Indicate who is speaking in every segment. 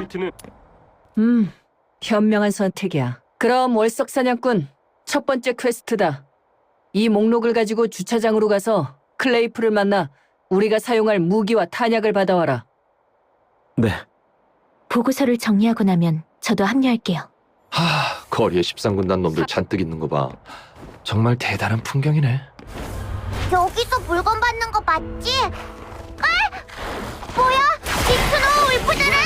Speaker 1: 퀘스트는
Speaker 2: 현명한 선택이야. 그럼 월석 사냥꾼 첫 번째 퀘스트다. 이 목록을 가지고 주차장으로 가서 클레이프를 만나 우리가 사용할 무기와 탄약을 받아와라.
Speaker 3: 네.
Speaker 4: 보고서를 정리하고 나면 저도 합류할게요.
Speaker 5: 거리에 13군단 놈들 잔뜩 있는 거 봐. 정말 대단한 풍경이네.
Speaker 6: 여기서 물건 받는 거 맞지? 뭐야? 빅스노우 울프들은!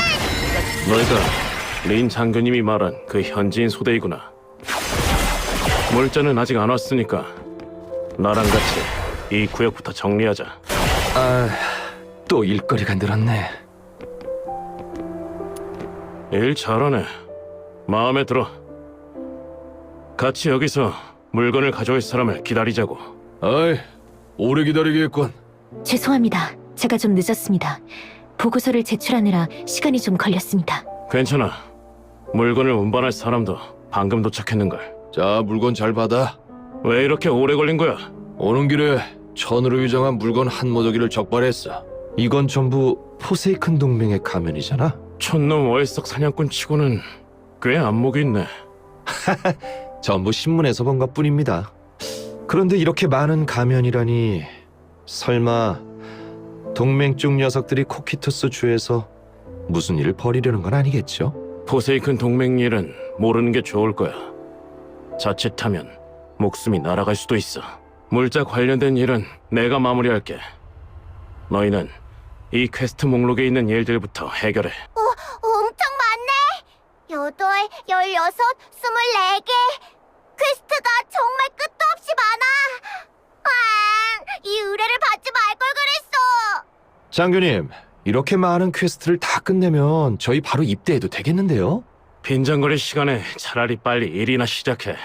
Speaker 3: 너희가 린 장교님이 말한 그 현지인 소대이구나. 물자는 아직 안 왔으니까 나랑 같이 이 구역부터 정리하자.
Speaker 5: 또 일거리가 늘었네.
Speaker 3: 일 잘하네. 마음에 들어. 같이 여기서 물건을 가져올 사람을 기다리자고.
Speaker 5: 어이, 오래 기다리겠군.
Speaker 4: 죄송합니다. 제가 좀 늦었습니다. 보고서를 제출하느라 시간이 좀 걸렸습니다.
Speaker 3: 괜찮아. 물건을 운반할 사람도 방금 도착했는걸.
Speaker 5: 자, 물건 잘 받아.
Speaker 3: 왜 이렇게 오래 걸린 거야?
Speaker 5: 오는 길에 천으로 위장한 물건 한 모더기를 적발했어. 이건 전부 포세이큰 동맹의 가면이잖아.
Speaker 3: 촌놈 월석 사냥꾼 치고는 꽤 안목이 있네.
Speaker 5: 전부 신문에서 본 것뿐입니다. 그런데 이렇게 많은 가면이라니, 설마 동맹 쪽 녀석들이 코키투스 주에서 무슨 일을 벌이려는 건 아니겠죠?
Speaker 3: 포세이큰 동맹 일은 모르는 게 좋을 거야. 자칫하면 목숨이 날아갈 수도 있어. 물자 관련된 일은 내가 마무리할게. 너희는 이 퀘스트 목록에 있는 일들부터 해결해.
Speaker 6: 엄청 많네! 8, 16, 24개! 퀘스트가 정말 끝도 없이 많아! 이 의뢰를 받지 말 걸 그랬어!
Speaker 5: 장교님, 이렇게 많은 퀘스트를 다 끝내면 저희 바로 입대해도 되겠는데요?
Speaker 3: 빈정거릴 시간에 차라리 빨리 일이나 시작해.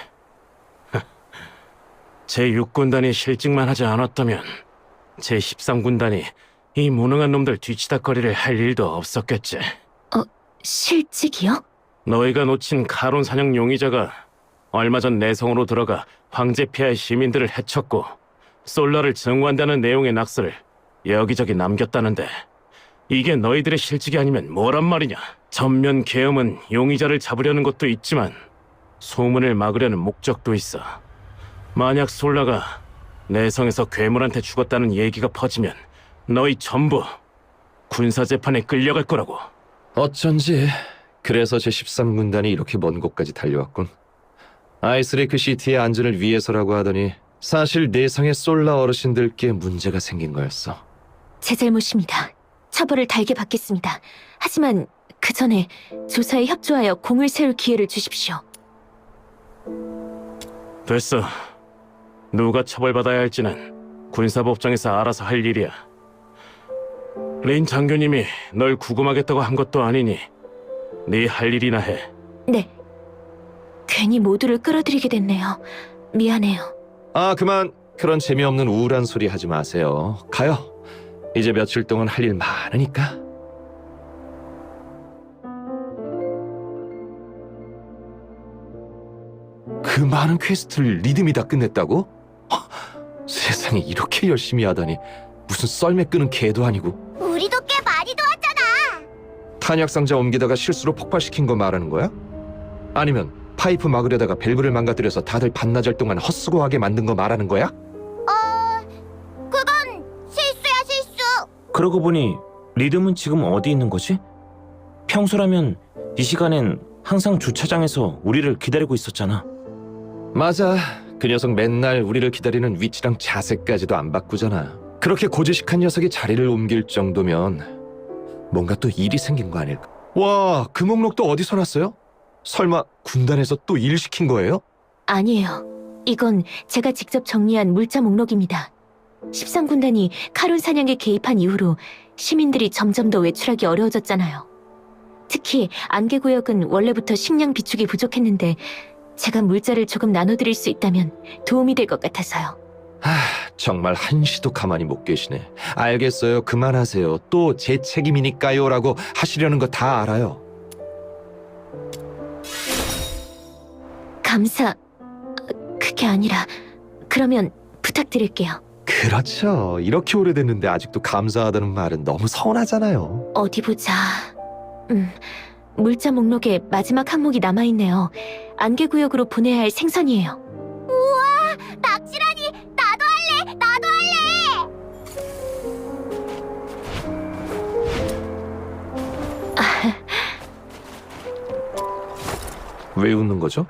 Speaker 3: 제6군단이 실직만 하지 않았다면 제13군단이 이 무능한 놈들 뒤치다거리를 할 일도 없었겠지.
Speaker 4: 실직이요?
Speaker 3: 너희가 놓친 카론 사냥 용의자가 얼마 전 내성으로 들어가 황제 폐하의 시민들을 해쳤고 솔라를 증오한다는 내용의 낙서를 여기저기 남겼다는데, 이게 너희들의 실직이 아니면 뭐란 말이냐? 전면 계엄은 용의자를 잡으려는 것도 있지만 소문을 막으려는 목적도 있어. 만약 솔라가 내성에서 괴물한테 죽었다는 얘기가 퍼지면 너희 전부 군사재판에 끌려갈 거라고.
Speaker 5: 어쩐지 그래서 제13군단이 이렇게 먼 곳까지 달려왔군. 아이스레이크 시티의 안전을 위해서라고 하더니 사실 내성의 솔라 어르신들께 문제가 생긴 거였어.
Speaker 4: 제 잘못입니다. 처벌을 달게 받겠습니다. 하지만 그 전에 조사에 협조하여 공을 세울 기회를 주십시오.
Speaker 3: 됐어. 누가 처벌받아야 할지는 군사법정에서 알아서 할 일이야. 린 장교님이 널 구금하겠다고 한 것도 아니니 네 할 일이나 해.
Speaker 4: 네. 괜히 모두를 끌어들이게 됐네요. 미안해요.
Speaker 5: 그만 그런 재미없는 우울한 소리 하지 마세요. 가요. 이제 며칠 동안 할 일 많으니까. 그 많은 퀘스트를 리듬이 다 끝냈다고? 세상에, 이렇게 열심히 하다니. 무슨 썰매 끄는 개도 아니고.
Speaker 6: 우리도 꽤 많이 도왔잖아!
Speaker 5: 탄약 상자 옮기다가 실수로 폭발시킨 거 말하는 거야? 아니면 파이프 막으려다가 밸브를 망가뜨려서 다들 반나절 동안 헛수고하게 만든 거 말하는 거야?
Speaker 6: 그건 실수야, 실수!
Speaker 7: 그러고 보니 리듬은 지금 어디 있는 거지? 평소라면 이 시간엔 항상 주차장에서 우리를 기다리고 있었잖아.
Speaker 5: 맞아. 그 녀석 맨날 우리를 기다리는 위치랑 자세까지도 안 바꾸잖아. 그렇게 고지식한 녀석이 자리를 옮길 정도면 뭔가 또 일이 생긴 거 아닐까? 와, 그 목록도 어디서 났어요? 설마 군단에서 또 일 시킨 거예요?
Speaker 4: 아니에요. 이건 제가 직접 정리한 물자 목록입니다. 13군단이 카론 사냥에 개입한 이후로 시민들이 점점 더 외출하기 어려워졌잖아요. 특히 안개구역은 원래부터 식량 비축이 부족했는데 제가 물자를 조금 나눠드릴 수 있다면 도움이 될 것 같아서요.
Speaker 5: 정말 한시도 가만히 못 계시네. 알겠어요. 그만하세요. 또 제 책임이니까요 라고 하시려는 거 다 알아요.
Speaker 4: 그게 아니라 그러면 부탁드릴게요.
Speaker 5: 그렇죠. 이렇게 오래됐는데 아직도 감사하다는 말은 너무 서운하잖아요.
Speaker 4: 어디 보자. 물자 목록에 마지막 항목이 남아있네요. 안개구역으로 보내야 할 생선이에요.
Speaker 6: 낚시라니! 나도 할래! 나도 할래!
Speaker 5: 왜 웃는 거죠?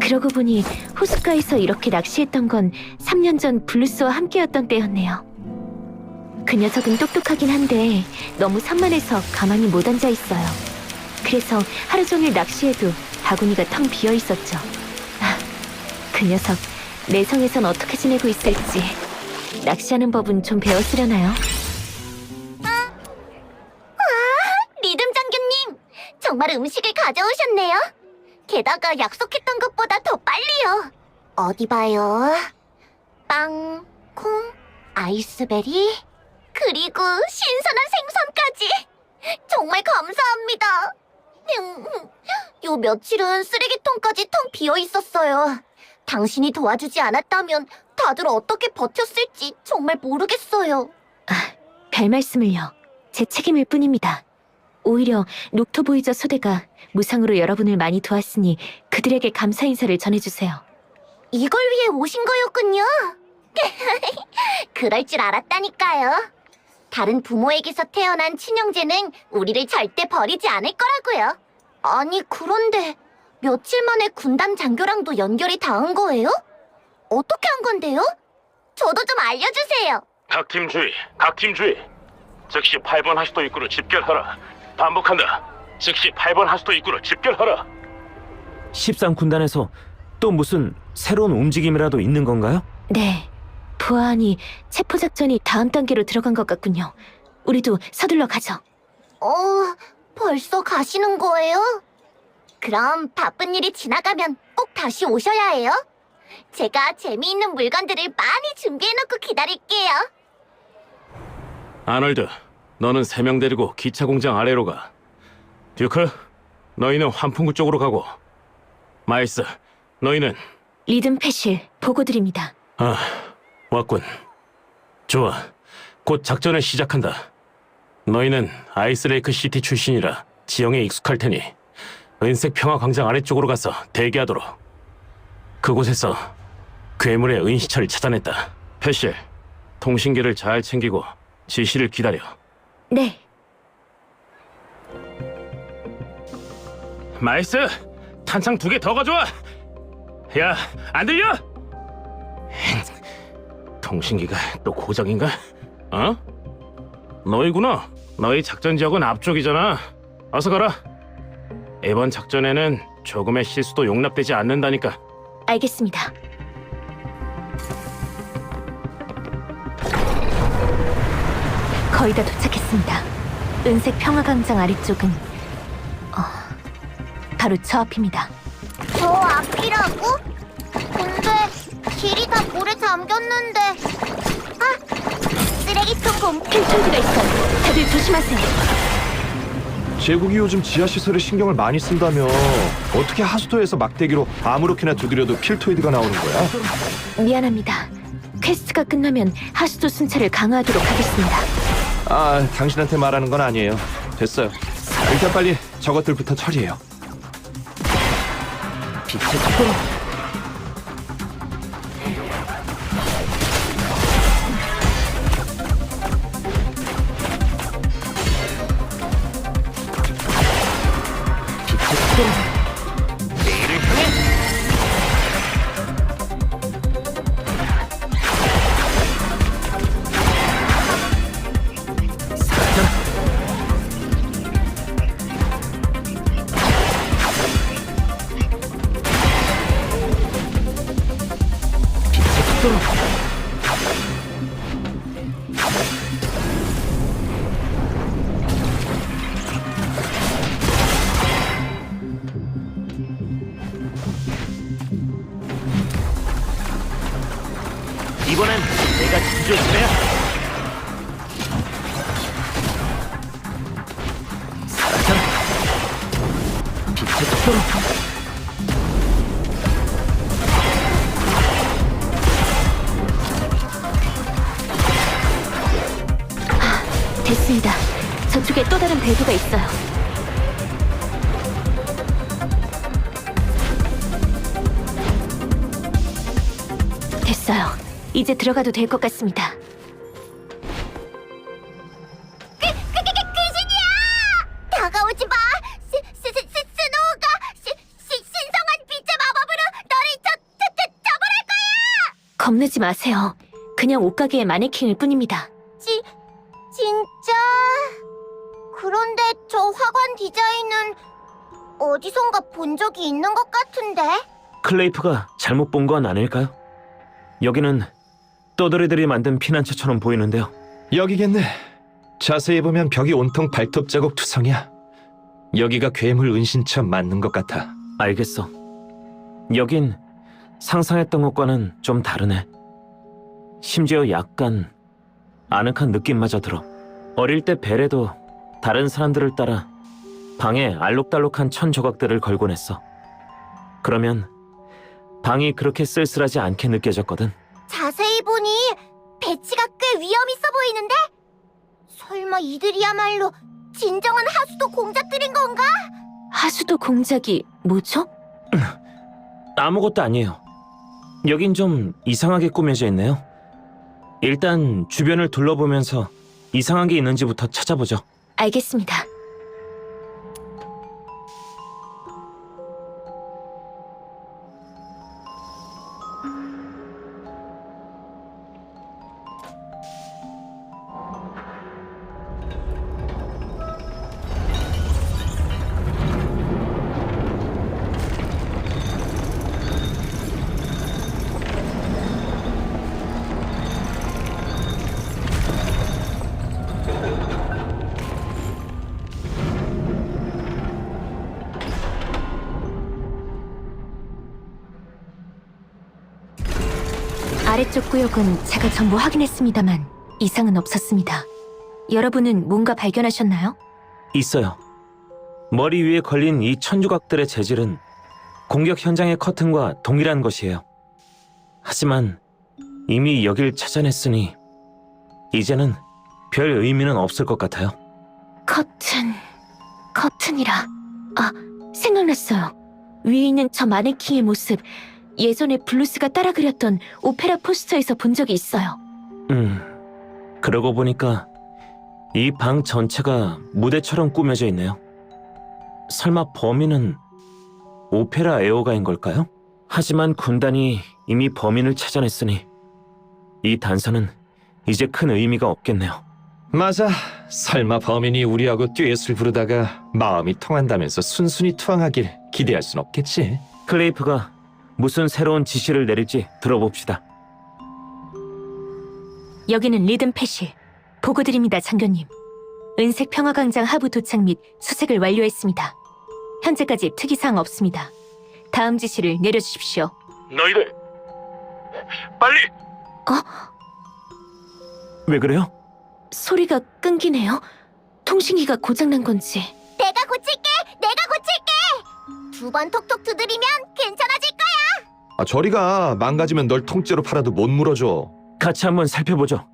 Speaker 4: 그러고 보니 호숫가에서 이렇게 낚시했던 건 3년 전 블루스와 함께였던 때였네요. 그 녀석은 똑똑하긴 한데 너무 산만해서 가만히 못 앉아 있어요. 그래서 하루 종일 낚시해도 바구니가 텅 비어 있었죠. 그 녀석 내성에선 어떻게 지내고 있을지 낚시하는 법은 좀 배웠으려나요?
Speaker 6: 리듬 장교님! 정말 음식을 가져오셨네요. 게다가 약속했던 것보다 더 빨리요. 어디 봐요. 빵, 콩, 아이스베리, 그리고 신선한 생선까지. 정말 감사합니다. 요 며칠은 쓰레기통까지 텅 비어 있었어요. 당신이 도와주지 않았다면 다들 어떻게 버텼을지 정말 모르겠어요.
Speaker 4: 별 말씀을요. 제 책임일 뿐입니다. 오히려 녹토보이저 소대가 무상으로 여러분을 많이 도왔으니 그들에게 감사 인사를 전해주세요.
Speaker 6: 이걸 위해 오신 거였군요. 그럴 줄 알았다니까요. 다른 부모에게서 태어난 친형제는 우리를 절대 버리지 않을 거라고요. 아니, 그런데 며칠 만에 군단 장교랑도 연결이 닿은 거예요? 어떻게 한 건데요? 저도 좀 알려주세요.
Speaker 3: 각 팀 주의, 각 팀 주의. 즉시 8번 하수도 입구로 집결하라. 반복한다. 즉시 8번 하수도 입구로 집결하라.
Speaker 7: 13군단에서 또 무슨 새로운 움직임이라도 있는 건가요?
Speaker 4: 네, 보아하니 체포작전이 다음 단계로 들어간 것 같군요. 우리도 서둘러 가죠.
Speaker 6: 벌써 가시는 거예요? 그럼 바쁜 일이 지나가면 꼭 다시 오셔야 해요. 제가 재미있는 물건들을 많이 준비해놓고 기다릴게요.
Speaker 3: 아놀드, 너는 3명 데리고 기차 공장 아래로 가. 듀크, 너희는 환풍구 쪽으로 가고. 마이스, 너희는...
Speaker 4: 리듬 패실 보고드립니다.
Speaker 3: 왔군. 좋아, 곧 작전을 시작한다. 너희는 아이스레이크 시티 출신이라 지형에 익숙할 테니 은색 평화 광장 아래쪽으로 가서 대기하도록. 그곳에서 괴물의 은시처를 찾아냈다. 패실, 통신기를 잘 챙기고 지시를 기다려.
Speaker 4: 네,
Speaker 3: 마이스, 탄창 2개 더 가져와. 야, 안 들려? 통신기가 또 고장인가? 어? 너희구나. 너희 작전 지역은 앞쪽이잖아. 어서 가라. 이번 작전에는 조금의 실수도 용납되지 않는다니까.
Speaker 4: 알겠습니다. 거의 다 도착했습니다. 은색 평화광장 아래쪽은 바로 저 앞입니다.
Speaker 6: 저 앞이라고? 근데 길이 다 물에 잠겼는데. 쓰레기통 공기.
Speaker 4: 필터기가 있어요. 다들 조심하세요.
Speaker 5: 제국이 요즘 지하시설에 신경을 많이 쓴다며 어떻게 하수도에서 막대기로 아무렇게나 두드려도 킬토이드가 나오는 거야?
Speaker 4: 미안합니다. 퀘스트가 끝나면 하수도 순찰을 강화하도록 하겠습니다.
Speaker 5: 당신한테 말하는 건 아니에요. 됐어요. 일단 빨리 저것들부터 처리해요.
Speaker 7: 빛의 속도로. 빛의 속도로. 내일을 향해. 사라져라. 빛의 속도로. 이번엔 내가 지켜줄 차례야. 사라져라. 빛의 속도로.
Speaker 4: 됐습니다. 저 저쪽에 또 다른 밸브가 있어요. 됐어요. 이제 들어가도 될 것 같습니다.
Speaker 6: 다가오지 마! 스노우가 신성한 빛의 마법으로 너를 처벌할 거야!
Speaker 4: 겁내지 마세요. 그냥 옷가게의 마네킹일 뿐입니다.
Speaker 6: 진짜? 그런데 저 화관 디자인은 어디선가 본 적이 있는 것 같은데?
Speaker 7: 클레이프가 잘못 본 건 아닐까요? 여기는 떠돌이들이 만든 피난처처럼 보이는데요.
Speaker 5: 여기겠네. 자세히 보면 벽이 온통 발톱 자국 투성이야. 여기가 괴물 은신처 맞는 것 같아.
Speaker 7: 알겠어. 여긴 상상했던 것과는 좀 다르네. 심지어 약간 아늑한 느낌마저 들어. 어릴 때 벨에도 다른 사람들을 따라 방에 알록달록한 천 조각들을 걸곤 했어. 그러면 방이 그렇게 쓸쓸하지 않게 느껴졌거든.
Speaker 6: 자세히 보니 배치가 꽤 위험 있어 보이는데? 설마 이들이야말로 진정한 하수도 공작들인 건가?
Speaker 4: 하수도 공작이 뭐죠?
Speaker 7: 아무것도 아니에요. 여긴 좀 이상하게 꾸며져 있네요. 일단 주변을 둘러보면서 이상한 게 있는지부터 찾아보죠.
Speaker 4: 알겠습니다. 아래쪽 구역은 제가 전부 확인했습니다만 이상은 없었습니다. 여러분은 뭔가 발견하셨나요?
Speaker 7: 있어요. 머리 위에 걸린 이 천조각들의 재질은 공격 현장의 커튼과 동일한 것이에요. 하지만 이미 여길 찾아냈으니 이제는 별 의미는 없을 것 같아요.
Speaker 4: 커튼이라. 아, 생각났어요. 위에 있는 저 마네킹의 모습, 예전에 블루스가 따라 그렸던 오페라 포스터에서 본 적이 있어요.
Speaker 7: 그러고 보니까 이 방 전체가 무대처럼 꾸며져 있네요. 설마 범인은 오페라 애호가인 걸까요? 하지만 군단이 이미 범인을 찾아냈으니 이 단서는 이제 큰 의미가 없겠네요.
Speaker 5: 맞아. 설마 범인이 우리하고 듀엣을 부르다가 마음이 통한다면서 순순히 투항하길 기대할 순 없겠지.
Speaker 7: 클레이프가 무슨 새로운 지시를 내릴지 들어봅시다.
Speaker 4: 여기는 리듬 패시. 보고 드립니다, 장교님. 은색 평화광장 하부 도착 및 수색을 완료했습니다. 현재까지 특이사항 없습니다. 다음 지시를 내려주십시오.
Speaker 3: 너희들 빨리!
Speaker 7: 왜 그래요?
Speaker 4: 소리가 끊기네요. 통신기가 고장난 건지.
Speaker 6: 내가 고칠게! 2번 톡톡 두드리면 괜찮아질 거야!
Speaker 5: 저리가. 망가지면 널 통째로 팔아도 못 물어줘.
Speaker 7: 같이 한번 살펴보죠.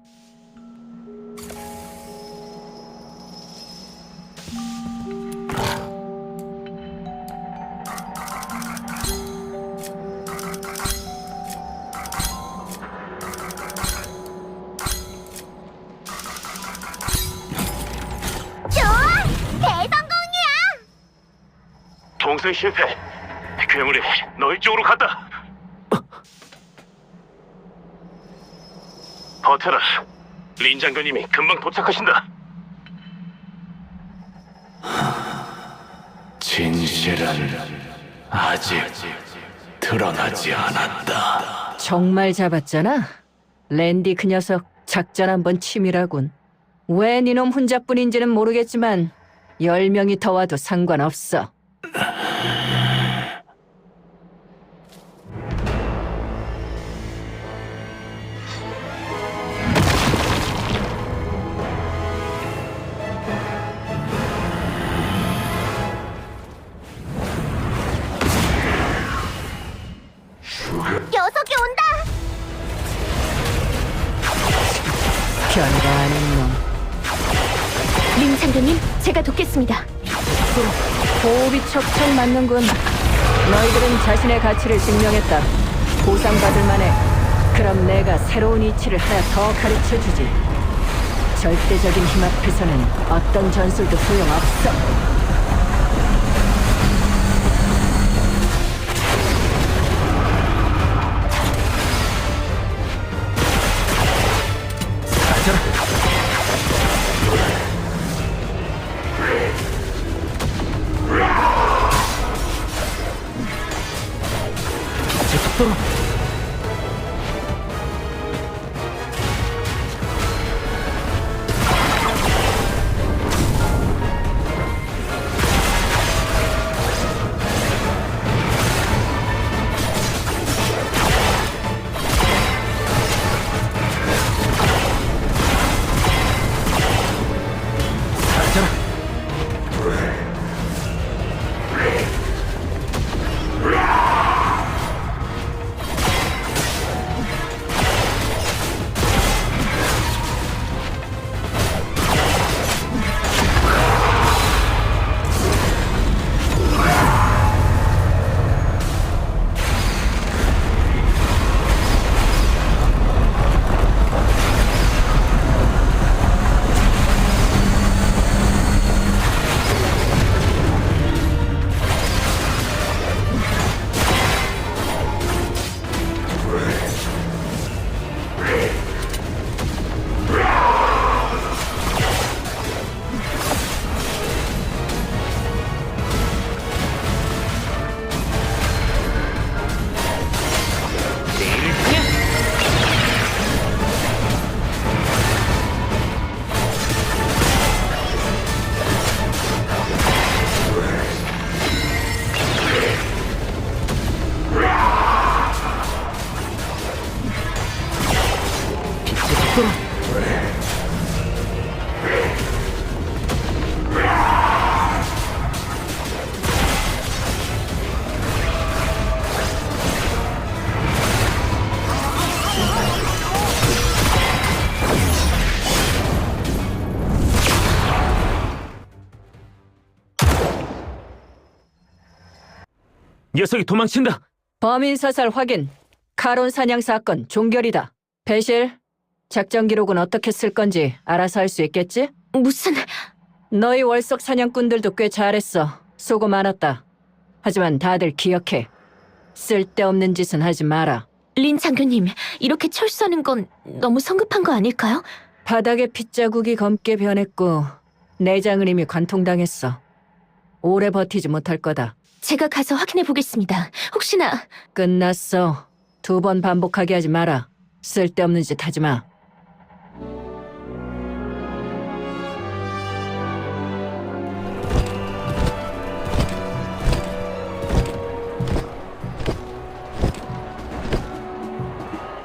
Speaker 6: 좋아! 대성공이야!
Speaker 3: 동생 실패. 괴물이 너희 쪽으로 간다. 버텨라. 린 장교님이 금방 도착하신다. 진실은 아직 드러나지 않았다.
Speaker 2: 정말 잡았잖아. 랜디 그 녀석 작전 한번 치밀하군. 왜 니놈 혼자뿐인지는 모르겠지만 10명이 더 와도 상관없어.
Speaker 6: 녀석이 온다!
Speaker 2: 별거 아닌 놈.
Speaker 4: 린 장교님, 제가 돕겠습니다.
Speaker 2: 호흡이 척척 맞는군. 너희들은 자신의 가치를 증명했다. 보상받을 만해. 그럼 내가 새로운 이치를 하나 더 가르쳐주지. 절대적인 힘 앞에서는 어떤 전술도 소용없어.
Speaker 7: 녀석이 도망친다.
Speaker 2: 범인 사살 확인. 카론 사냥 사건 종결이다. 배실, 작전 기록은 어떻게 쓸 건지 알아서 할 수 있겠지?
Speaker 4: 무슨...
Speaker 2: 너희 월석 사냥꾼들도 꽤 잘했어. 수고 많았다. 하지만 다들 기억해. 쓸데없는 짓은 하지 마라.
Speaker 4: 린 장교님, 이렇게 철수하는 건 너무 성급한 거 아닐까요?
Speaker 2: 바닥에 핏자국이 검게 변했고 내장을 이미 관통당했어. 오래 버티지 못할 거다.
Speaker 4: 제가 가서 확인해 보겠습니다. 혹시나...
Speaker 2: 끝났어. 2번 반복하게 하지 마라. 쓸데없는 짓 하지 마.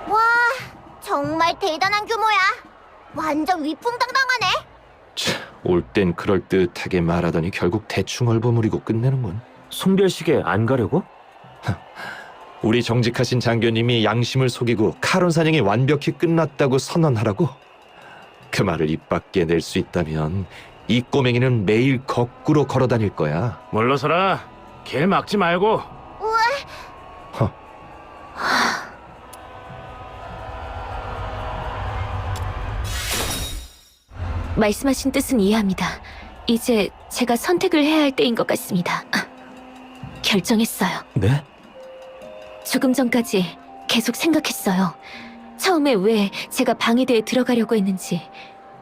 Speaker 6: 와, 정말 대단한 규모야. 완전 위풍당당하네.
Speaker 5: 올 땐 그럴듯하게 말하더니 결국 대충 얼버무리고 끝내는군.
Speaker 7: 송별식에 안 가려고?
Speaker 5: 우리 정직하신 장교님이 양심을 속이고 카론 사냥이 완벽히 끝났다고 선언하라고? 그 말을 입 밖에 낼 수 있다면 이 꼬맹이는 매일 거꾸로 걸어 다닐 거야.
Speaker 3: 물러서라. 길 막지 말고.
Speaker 4: 말씀하신 뜻은 이해합니다. 이제 제가 선택을 해야 할 때인 것 같습니다. 결정했어요.
Speaker 7: 네?
Speaker 4: 조금 전까지 계속 생각했어요. 처음에 왜 제가 방위대에 들어가려고 했는지,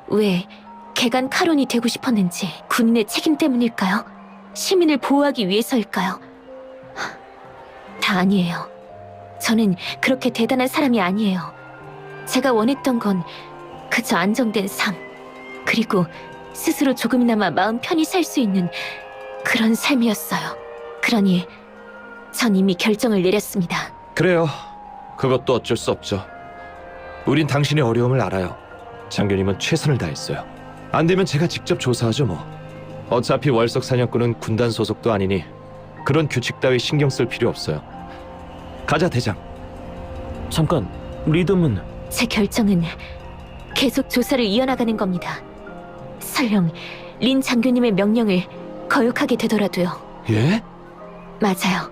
Speaker 4: 왜 개간 카론이 되고 싶었는지, 군인의 책임 때문일까요? 시민을 보호하기 위해서일까요? 다 아니에요. 저는 그렇게 대단한 사람이 아니에요. 제가 원했던 건 그저 안정된 삶, 그리고 스스로 조금이나마 마음 편히 살 수 있는 그런 삶이었어요. 그러니 전 이미 결정을 내렸습니다.
Speaker 5: 그래요. 그것도 어쩔 수 없죠. 우린 당신의 어려움을 알아요. 장교님은 최선을 다했어요. 안 되면 제가 직접 조사하죠 뭐. 어차피 월석 사냥꾼은 군단 소속도 아니니 그런 규칙 따위 신경 쓸 필요 없어요. 가자 대장.
Speaker 7: 잠깐, 리듬은...
Speaker 4: 제 결정은 계속 조사를 이어나가는 겁니다. 설령 린 장교님의 명령을 거역하게 되더라도요.
Speaker 5: 예?
Speaker 4: 맞아요.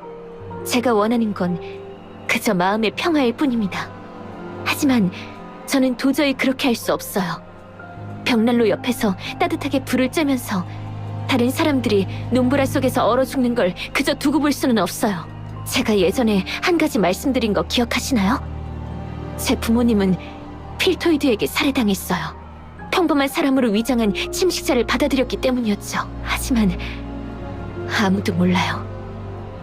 Speaker 4: 제가 원하는 건 그저 마음의 평화일 뿐입니다. 하지만 저는 도저히 그렇게 할 수 없어요. 벽난로 옆에서 따뜻하게 불을 쬐면서 다른 사람들이 눈보라 속에서 얼어 죽는 걸 그저 두고 볼 수는 없어요. 제가 예전에 한 가지 말씀드린 거 기억하시나요? 제 부모님은 필토이드에게 살해당했어요. 평범한 사람으로 위장한 침식자를 받아들였기 때문이었죠. 하지만 아무도 몰라요.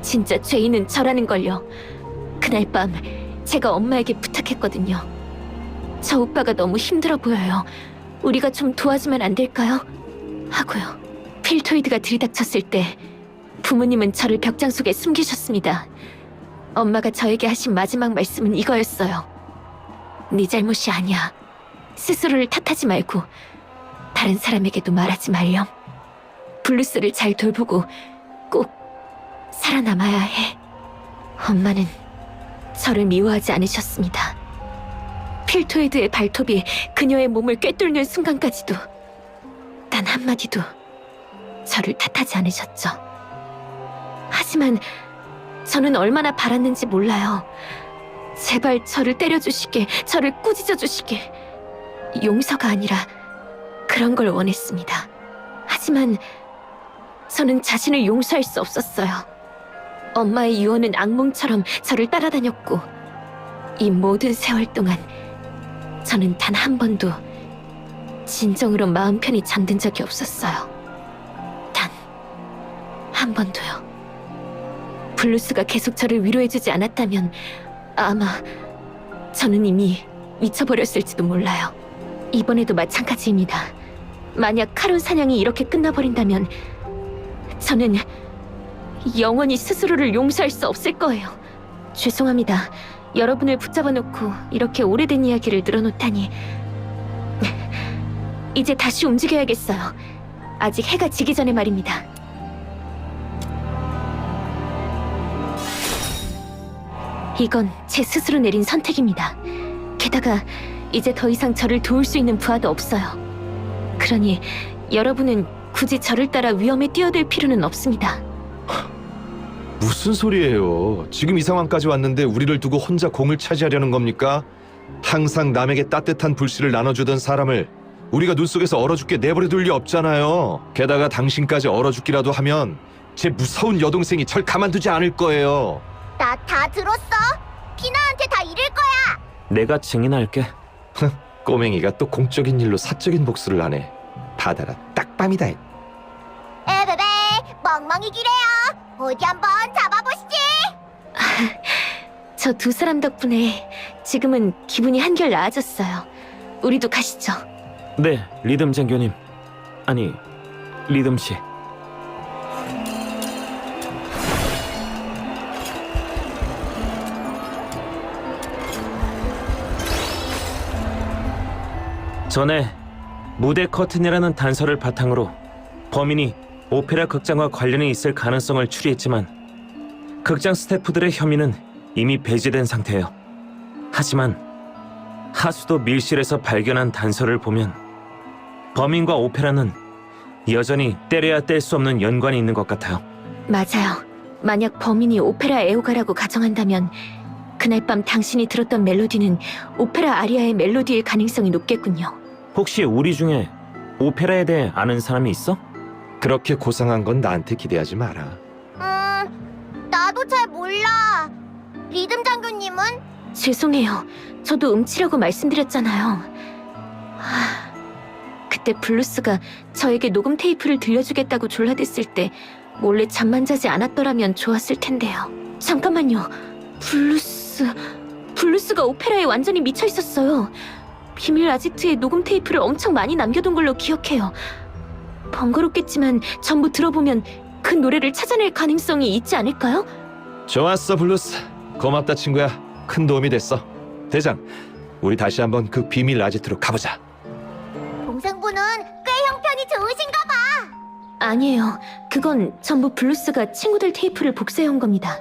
Speaker 4: 진짜 죄인은 저라는 걸요. 그날 밤 제가 엄마에게 부탁했거든요. 저 오빠가 너무 힘들어 보여요. 우리가 좀 도와주면 안 될까요? 하고요. 필토이드가 들이닥쳤을 때 부모님은 저를 벽장 속에 숨기셨습니다. 엄마가 저에게 하신 마지막 말씀은 이거였어요. 네 잘못이 아니야. 스스로를 탓하지 말고 다른 사람에게도 말하지 말렴. 블루스를 잘 돌보고 꼭 살아남아야 해. 엄마는 저를 미워하지 않으셨습니다. 필토이드의 발톱이 그녀의 몸을 꿰뚫는 순간까지도 단 한마디도 저를 탓하지 않으셨죠. 하지만 저는 얼마나 바랐는지 몰라요. 제발 저를 때려주시게, 저를 꾸짖어 주시게. 용서가 아니라 그런 걸 원했습니다. 하지만 저는 자신을 용서할 수 없었어요. 엄마의 유언은 악몽처럼 저를 따라다녔고 이 모든 세월 동안 저는 단 한 번도 진정으로 마음 편히 잠든 적이 없었어요. 단 한 번도요. 블루스가 계속 저를 위로해주지 않았다면 아마 저는 이미 미쳐버렸을지도 몰라요. 이번에도 마찬가지입니다. 만약 카론 사냥이 이렇게 끝나버린다면 저는 영원히 스스로를 용서할 수 없을 거예요. 죄송합니다. 여러분을 붙잡아놓고 이렇게 오래된 이야기를 늘어놓다니. 이제 다시 움직여야겠어요. 아직 해가 지기 전에 말입니다. 이건 제 스스로 내린 선택입니다. 게다가 이제 더 이상 저를 도울 수 있는 부하도 없어요. 그러니 여러분은 굳이 저를 따라 위험에 뛰어들 필요는 없습니다.
Speaker 5: 무슨 소리예요? 지금 이 상황까지 왔는데 우리를 두고 혼자 공을 차지하려는 겁니까? 항상 남에게 따뜻한 불씨를 나눠주던 사람을 우리가 눈 속에서 얼어 죽게 내버려둘 리 없잖아요. 게다가 당신까지 얼어 죽기라도 하면 제 무서운 여동생이 절 가만두지 않을 거예요.
Speaker 6: 나 다 들었어. 피나한테 다 이를 거야.
Speaker 7: 내가 증인할게.
Speaker 5: 꼬맹이가 또 공적인 일로 사적인 복수를 하네. 받아라, 딱밤이다.
Speaker 6: 에베베, 멍멍이기래요. 어디 한번 잡아보시지.
Speaker 4: 저 두 사람 덕분에 지금은 기분이 한결 나아졌어요. 우리도 가시죠.
Speaker 7: 네, 리듬 장교님. 아니, 리듬 씨. 전에 무대 커튼이라는 단서를 바탕으로 범인이 오페라 극장과 관련이 있을 가능성을 추리했지만 극장 스태프들의 혐의는 이미 배제된 상태예요. 하지만 하수도 밀실에서 발견한 단서를 보면 범인과 오페라는 여전히 때려야 뗄 수 없는 연관이 있는 것 같아요.
Speaker 4: 맞아요. 만약 범인이 오페라 애호가라고 가정한다면 그날 밤 당신이 들었던 멜로디는 오페라 아리아의 멜로디일 가능성이 높겠군요.
Speaker 7: 혹시 우리 중에 오페라에 대해 아는 사람이 있어?
Speaker 5: 그렇게 고상한 건 나한테 기대하지 마라.
Speaker 6: 나도 잘 몰라. 리듬 장교님은?
Speaker 4: 죄송해요. 저도 음치라고 말씀드렸잖아요. 그때 블루스가 저에게 녹음 테이프를 들려주겠다고 졸라댔을 때 몰래 잠만 자지 않았더라면 좋았을 텐데요. 잠깐만요. 블루스가 오페라에 완전히 미쳐 있었어요. 비밀 아지트에 녹음 테이프를 엄청 많이 남겨둔 걸로 기억해요. 번거롭겠지만 전부 들어보면 그 노래를 찾아낼 가능성이 있지 않을까요?
Speaker 5: 좋았어, 블루스. 고맙다, 친구야. 큰 도움이 됐어. 대장, 우리 다시 한번 그 비밀 아지트로 가보자.
Speaker 6: 동생분은 꽤 형편이 좋으신가 봐.
Speaker 4: 아니에요. 그건 전부 블루스가 친구들 테이프를 복사해온 겁니다.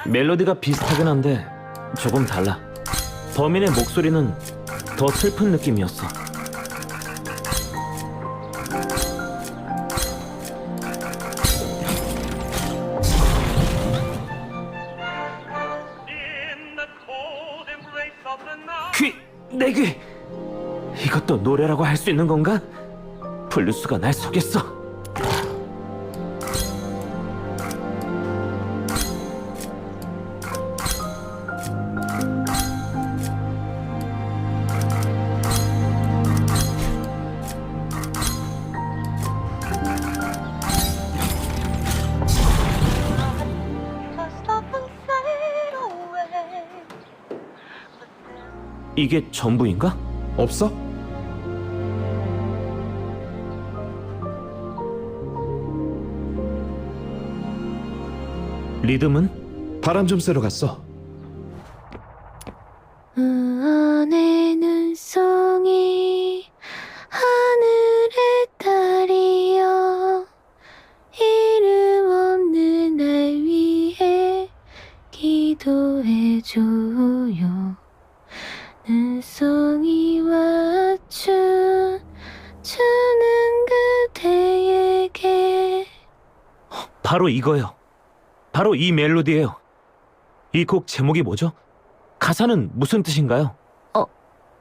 Speaker 7: 멜로디가 비슷하긴 한데 조금 달라. 범인의 목소리는 더 슬픈 느낌이었어. 귀! 내 귀! 이것도 노래라고 할 수 있는 건가? 블루스가 날 속였어. 이게 전부인가?
Speaker 5: 없어?
Speaker 7: 리듬은?
Speaker 5: 바람 좀 쐬러 갔어.
Speaker 4: 내 눈송이 하늘의 달이여 이름 없는 날 위해 기도해줘요. 눈송이와 주는 그대에게.
Speaker 7: 바로 이거요. 바로 이 멜로디예요. 이 곡 제목이 뭐죠? 가사는 무슨 뜻인가요?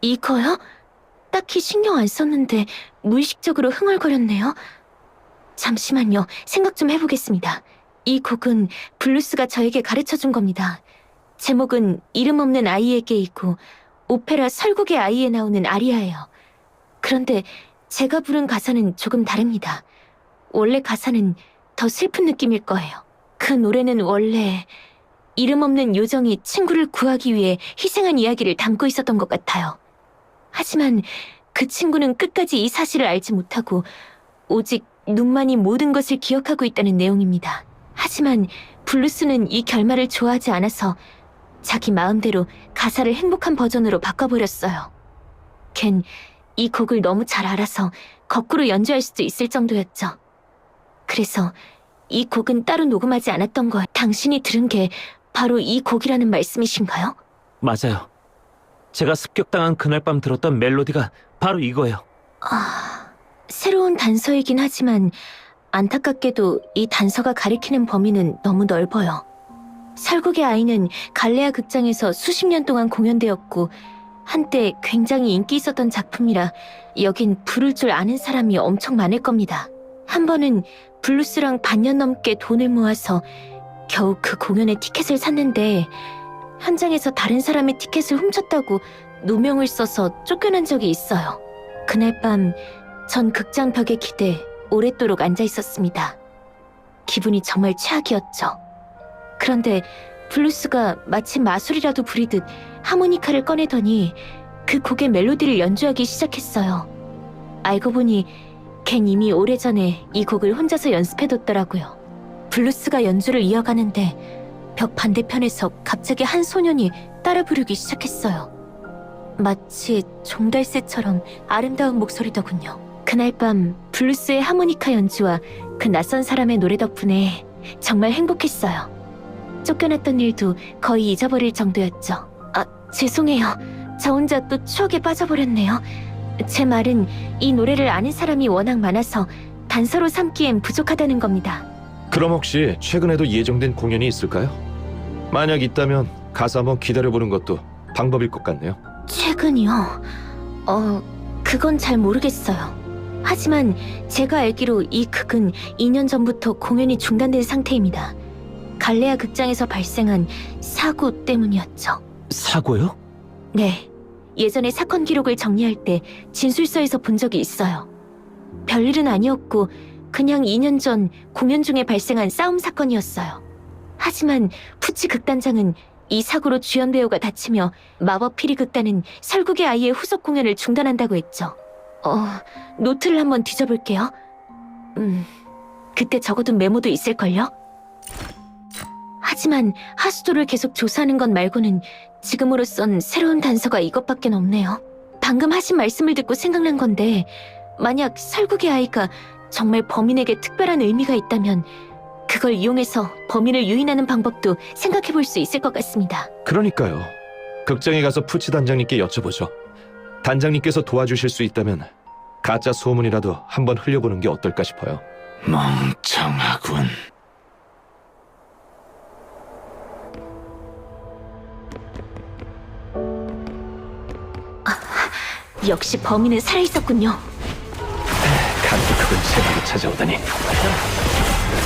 Speaker 4: 이거요? 딱히 신경 안 썼는데 무의식적으로 흥얼거렸네요. 잠시만요. 생각 좀 해보겠습니다. 이 곡은 블루스가 저에게 가르쳐준 겁니다. 제목은 이름 없는 아이에게이고 오페라 설국의 아이에 나오는 아리아예요. 그런데 제가 부른 가사는 조금 다릅니다. 원래 가사는 더 슬픈 느낌일 거예요. 그 노래는 원래 이름 없는 요정이 친구를 구하기 위해 희생한 이야기를 담고 있었던 것 같아요. 하지만 그 친구는 끝까지 이 사실을 알지 못하고 오직 눈만이 모든 것을 기억하고 있다는 내용입니다. 하지만 블루스는 이 결말을 좋아하지 않아서 자기 마음대로 가사를 행복한 버전으로 바꿔버렸어요. 걘 이 곡을 너무 잘 알아서 거꾸로 연주할 수도 있을 정도였죠. 그래서 이 곡은 따로 녹음하지 않았던 거예요. 당신이 들은 게 바로 이 곡이라는 말씀이신가요?
Speaker 7: 맞아요. 제가 습격당한 그날 밤 들었던 멜로디가 바로 이거예요.
Speaker 4: 새로운 단서이긴 하지만 안타깝게도 이 단서가 가리키는 범위는 너무 넓어요. 설국의 아이는 갈레아 극장에서 수십 년 동안 공연되었고 한때 굉장히 인기 있었던 작품이라 여긴 부를 줄 아는 사람이 엄청 많을 겁니다. 한 번은 블루스랑 반년 넘게 돈을 모아서 겨우 그 공연의 티켓을 샀는데 현장에서 다른 사람의 티켓을 훔쳤다고 누명을 써서 쫓겨난 적이 있어요. 그날 밤 전 극장 벽에 기대 오랫도록 앉아 있었습니다. 기분이 정말 최악이었죠. 그런데 블루스가 마치 마술이라도 부리듯 하모니카를 꺼내더니 그 곡의 멜로디를 연주하기 시작했어요. 알고 보니 걘 이미 오래전에 이 곡을 혼자서 연습해뒀더라고요. 블루스가 연주를 이어가는데 벽 반대편에서 갑자기 한 소년이 따라 부르기 시작했어요. 마치 종달새처럼 아름다운 목소리더군요. 그날 밤 블루스의 하모니카 연주와 그 낯선 사람의 노래 덕분에 정말 행복했어요. 쫓겨났던 일도 거의 잊어버릴 정도였죠. 죄송해요. 저 혼자 또 추억에 빠져버렸네요. 제 말은 이 노래를 아는 사람이 워낙 많아서 단서로 삼기엔 부족하다는 겁니다.
Speaker 5: 그럼 혹시 최근에도 예정된 공연이 있을까요? 만약 있다면 가서 한번 기다려보는 것도 방법일 것 같네요.
Speaker 4: 최근이요? 그건 잘 모르겠어요. 하지만 제가 알기로 이 극은 2년 전부터 공연이 중단된 상태입니다. 갈레아 극장에서 발생한 사고 때문이었죠.
Speaker 7: 사고요?
Speaker 4: 네. 예전에 사건 기록을 정리할 때 진술서에서 본 적이 있어요. 별일은 아니었고 그냥 2년 전 공연 중에 발생한 싸움 사건이었어요. 하지만 푸치 극단장은 이 사고로 주연 배우가 다치며 마법 피리 극단은 설국의 아이의 후속 공연을 중단한다고 했죠. 노트를 한번 뒤져볼게요. 그때 적어둔 메모도 있을걸요? 하지만 하수도를 계속 조사하는 것 말고는 지금으로선 새로운 단서가 이것밖엔 없네요. 방금 하신 말씀을 듣고 생각난 건데 만약 설국의 아이가 정말 범인에게 특별한 의미가 있다면 그걸 이용해서 범인을 유인하는 방법도 생각해 볼 수 있을 것 같습니다.
Speaker 5: 그러니까요. 극장에 가서 푸치 단장님께 여쭤보죠. 단장님께서 도와주실 수 있다면 가짜 소문이라도 한번 흘려보는 게 어떨까 싶어요.
Speaker 3: 멍청하군.
Speaker 4: 역시 범인은 살아있었군요.
Speaker 5: 감독급은 제대로 찾아오다니.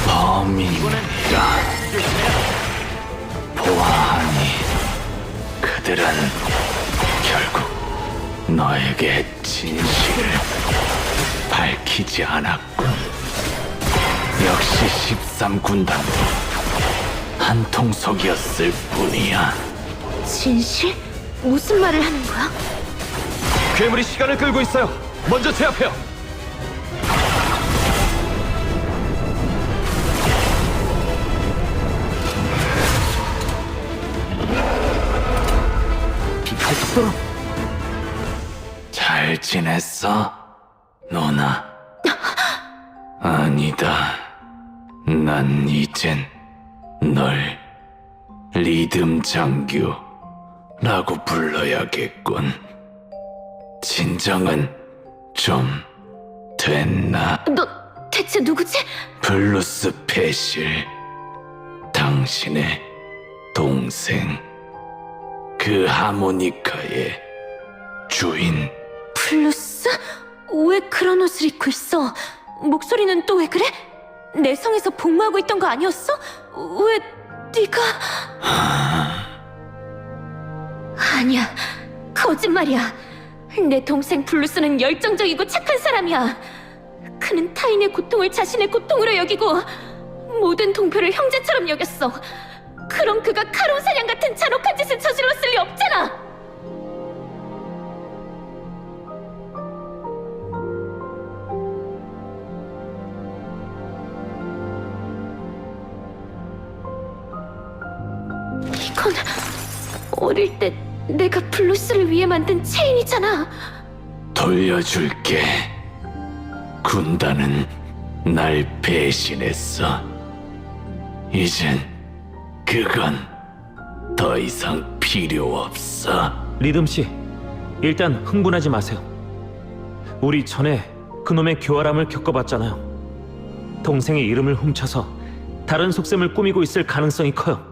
Speaker 3: 범인이라 보아하니 그들은 결국 너에게 진실을 밝히지 않았군. 역시 13군단도 한통속이었을 뿐이야.
Speaker 4: 진실? 무슨 말을 하는 거야?
Speaker 5: 괴물이 시간을 끌고 있어요. 먼저 제압해요.
Speaker 3: 잘 지냈어, 노나? 아니다. 난 이젠 널 리듬 장교라고 불러야겠군. 진정은 좀 됐나?
Speaker 4: 너 대체 누구지?
Speaker 3: 블루스 패실, 당신의 동생, 그 하모니카의 주인.
Speaker 4: 블루스? 왜 그런 옷을 입고 있어? 목소리는 또 왜 그래? 내 성에서 복무하고 있던 거 아니었어? 왜 네가... 아니야, 거짓말이야. 내 동생 블루스는 열정적이고 착한 사람이야. 그는 타인의 고통을 자신의 고통으로 여기고 모든 동표를 형제처럼 여겼어. 그럼 그가 카론 사냥 같은 잔혹한 짓을 저질렀을 리 없잖아. 이건 어릴 때 내가 블루스를 위해 만든 체인이잖아.
Speaker 3: 돌려줄게. 군단은 날 배신했어. 이젠 그건 더 이상 필요 없어.
Speaker 7: 리듬 씨, 일단 흥분하지 마세요. 우리 전에 그놈의 교활함을 겪어봤잖아요. 동생의 이름을 훔쳐서 다른 속셈을 꾸미고 있을 가능성이 커요.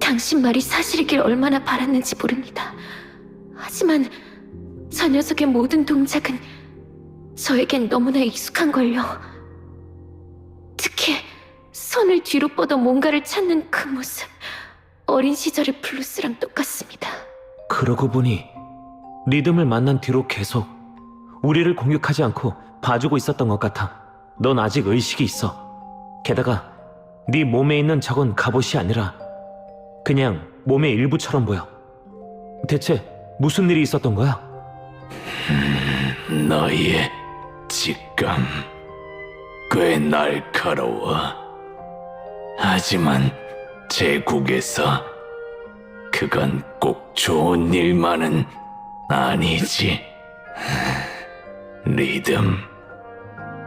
Speaker 4: 당신 말이 사실이길 얼마나 바랐는지 모릅니다. 하지만 저 녀석의 모든 동작은 저에겐 너무나 익숙한걸요. 특히 손을 뒤로 뻗어 뭔가를 찾는 그 모습, 어린 시절의 블루스랑 똑같습니다.
Speaker 7: 그러고 보니 리듬을 만난 뒤로 계속 우리를 공격하지 않고 봐주고 있었던 것 같아. 넌 아직 의식이 있어. 게다가 네 몸에 있는 저건 갑옷이 아니라 그냥 몸의 일부처럼 보여. 대체 무슨 일이 있었던 거야?
Speaker 3: 너희의 직감 꽤 날카로워. 하지만 제국에서 그건 꼭 좋은 일만은 아니지. 리듬,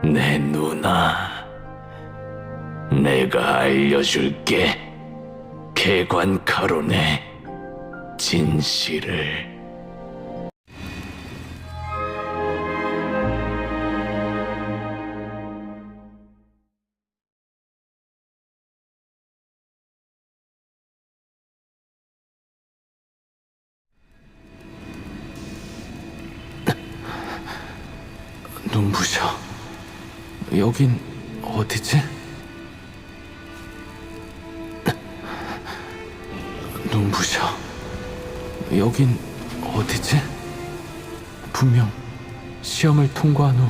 Speaker 3: 내 누나, 내가 알려줄게. 개관 카론의 진실을. 눈부셔. 여긴 어디지? 눈부셔. 여긴 어디지? 분명 시험을 통과한 후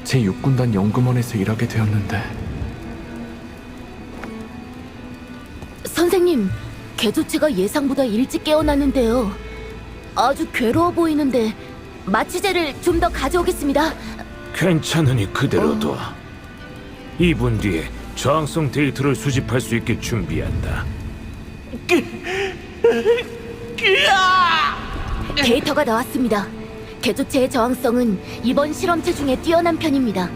Speaker 3: 제6군단 연금원에서 일하게 되었는데.
Speaker 6: 선생님, 개조체가 예상보다 일찍 깨어났는데요. 아주 괴로워 보이는데 마취제를 좀 더 가져오겠습니다.
Speaker 1: 괜찮으니 그대로 둬. 2분 뒤에 저항성 데이터를 수집할 수 있게 준비한다.
Speaker 6: 데이터가 나왔습니다. 개조체의 저항성은 이번 실험체 중에 뛰어난 편입니다.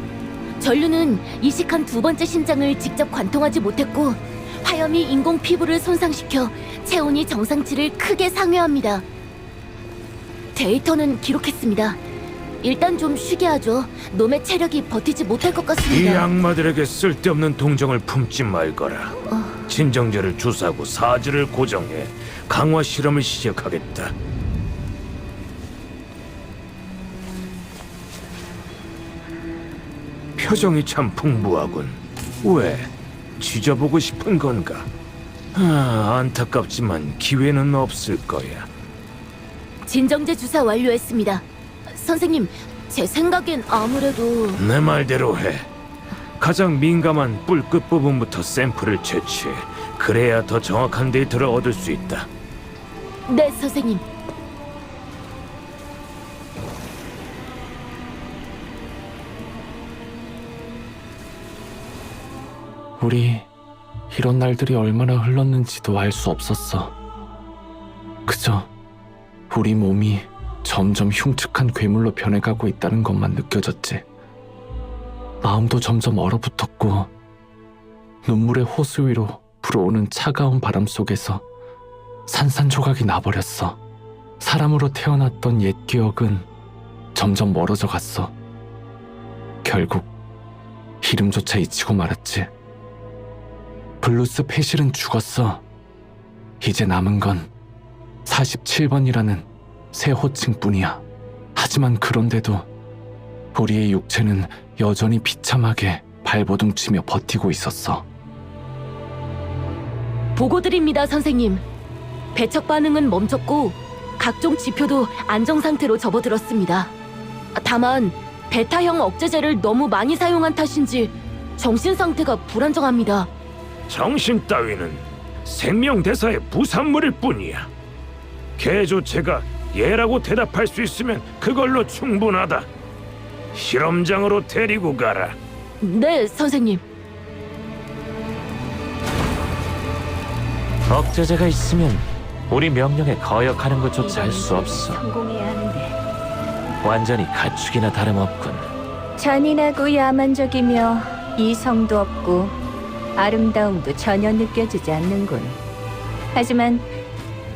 Speaker 4: 전류는 이식한 두 번째 신장을 직접 관통하지 못했고 화염이 인공 피부를 손상시켜 체온이 정상치를 크게 상회합니다. 데이터는 기록했습니다. 일단 좀 쉬게 하죠. 놈의 체력이 버티지 못할 것
Speaker 1: 이
Speaker 4: 같습니다.
Speaker 1: 악마들에게 쓸데없는 동정을 품지 말거라. 진정제를 주사하고 사지를 고정해 강화 실험을 시작하겠다. 표정이 참 풍부하군. 왜? 쥐져보고 싶은 건가? 안타깝지만 기회는 없을 거야.
Speaker 4: 진정제 주사 완료했습니다. 선생님, 제 생각엔 아무래도
Speaker 1: 내 말대로 해. 가장 민감한 뿔 끝부분부터 샘플을 채취해. 그래야 더 정확한 데이터를 얻을 수 있다.
Speaker 4: 네, 선생님.
Speaker 3: 우리 이런 날들이 얼마나 흘렀는지도 알 수 없었어. 그저 우리 몸이 점점 흉측한 괴물로 변해가고 있다는 것만 느껴졌지. 마음도 점점 얼어붙었고 눈물의 호수 위로 불어오는 차가운 바람 속에서 산산조각이 나버렸어. 사람으로 태어났던 옛 기억은 점점 멀어져 갔어. 결국 이름조차 잊히고 말았지. 블루스 패실은 죽었어. 이제 남은 건 47번이라는 새 호칭뿐이야. 하지만 그런데도 우리의 육체는 여전히 비참하게 발버둥치며 버티고 있었어.
Speaker 4: 보고드립니다, 선생님. 배척 반응은 멈췄고 각종 지표도 안정 상태로 접어들었습니다. 다만 베타형 억제제를 너무 많이 사용한 탓인지 정신 상태가 불안정합니다.
Speaker 1: 정신 따위는 생명대사의 부산물일 뿐이야. 개조체가 예라고 대답할 수 있으면 그걸로 충분하다. 실험장으로 데리고 가라.
Speaker 4: 네, 선생님.
Speaker 7: 억제제가 있으면 우리 명령에 거역하는 것조차 할 수 없어.
Speaker 2: 성공해야 하는데.
Speaker 7: 완전히 가축이나 다름없군.
Speaker 2: 잔인하고 야만적이며 이성도 없고 아름다움도 전혀 느껴지지 않는군. 하지만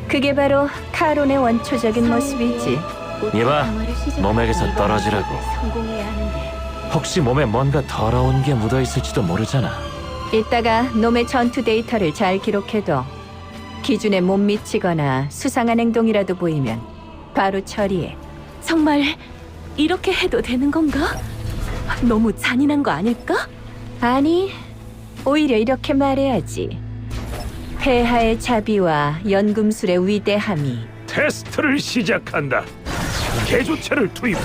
Speaker 2: 그게 바로 카론의 원초적인 모습이지.
Speaker 7: 이봐, 몸에게서 떨어지라고.
Speaker 2: 성공해야 하는데.
Speaker 7: 혹시 몸에 뭔가 더러운 게 묻어 있을지도 모르잖아.
Speaker 2: 이따가 놈의 전투 데이터를 잘 기록해둬. 기준에 못 미치거나 수상한 행동이라도 보이면 바로 처리해.
Speaker 4: 정말 이렇게 해도 되는 건가? 너무 잔인한 거 아닐까?
Speaker 2: 아니, 오히려 이렇게 말해야지. 폐하의 자비와 연금술의 위대함이
Speaker 1: 테스트를 시작한다. 개조체를 투입해.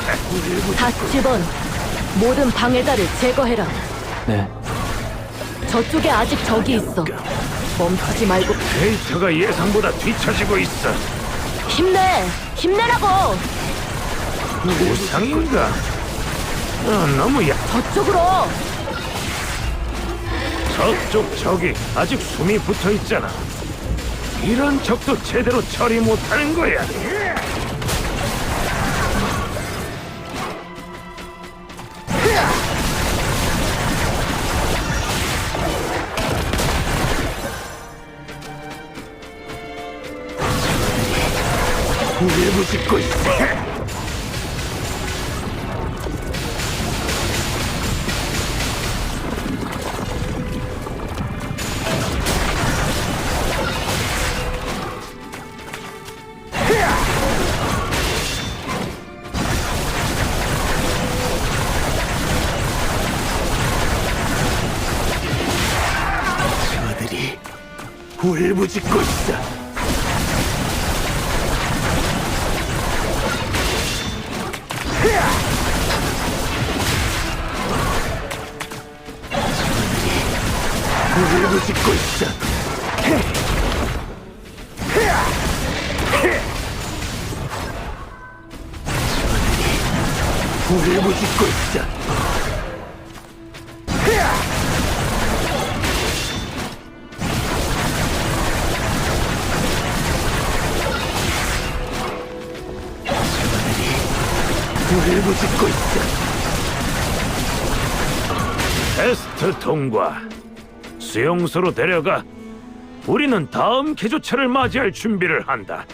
Speaker 4: 다스티번, 모든 방해자를 제거해라.
Speaker 3: 네,
Speaker 4: 저쪽에 아직 적이 있어. 멈추지 말고
Speaker 1: 데이터가 예상보다 뒤처지고 있어.
Speaker 4: 힘내! 힘내라고!
Speaker 1: 우상인가? 너무
Speaker 4: 저쪽으로!
Speaker 1: 저쪽 적이 아직 숨이 붙어 있잖아. 이런 적도 제대로 처리 못하는 거야. 일부짓고 있어. 저들이 울부짖고 있어. 울부짖고 있어. 울부짖고 있어. 울부짖고 있어. 테스트 통과. 수용소로 데려가. 우리는 다음 개조차를 맞이할 준비를 한다.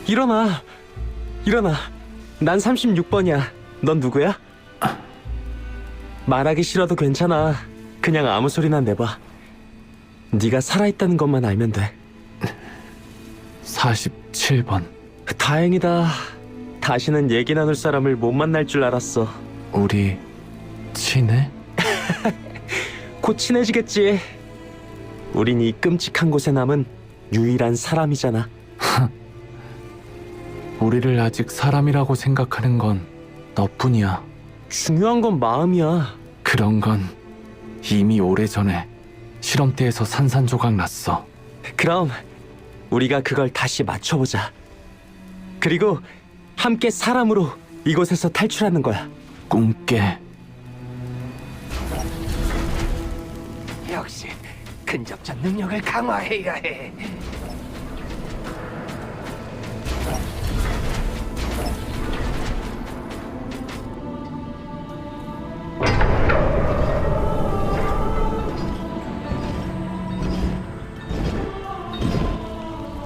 Speaker 8: 일어나. 일어나. 난 36번이야. 넌 누구야? 말하기 싫어도 괜찮아. 그냥 아무 소리나 내봐. 네가 살아있다는 것만 알면 돼.
Speaker 3: 47번.
Speaker 8: 다행이다. 다시는 얘기 나눌 사람을 못 만날 줄 알았어.
Speaker 3: 우리 친해?
Speaker 8: 곧 친해지겠지. 우린 이 끔찍한 곳에 남은 유일한 사람이잖아.
Speaker 3: 우리를 아직 사람이라고 생각하는 건 너뿐이야.
Speaker 8: 중요한 건 마음이야.
Speaker 3: 그런 건 이미 오래전에 실험대에서 산산조각 났어.
Speaker 8: 그럼 우리가 그걸 다시 맞춰보자. 그리고 함께 사람으로 이곳에서 탈출하는 거야.
Speaker 3: 꿈깨.
Speaker 5: 역시 근접전 능력을 강화해야 해.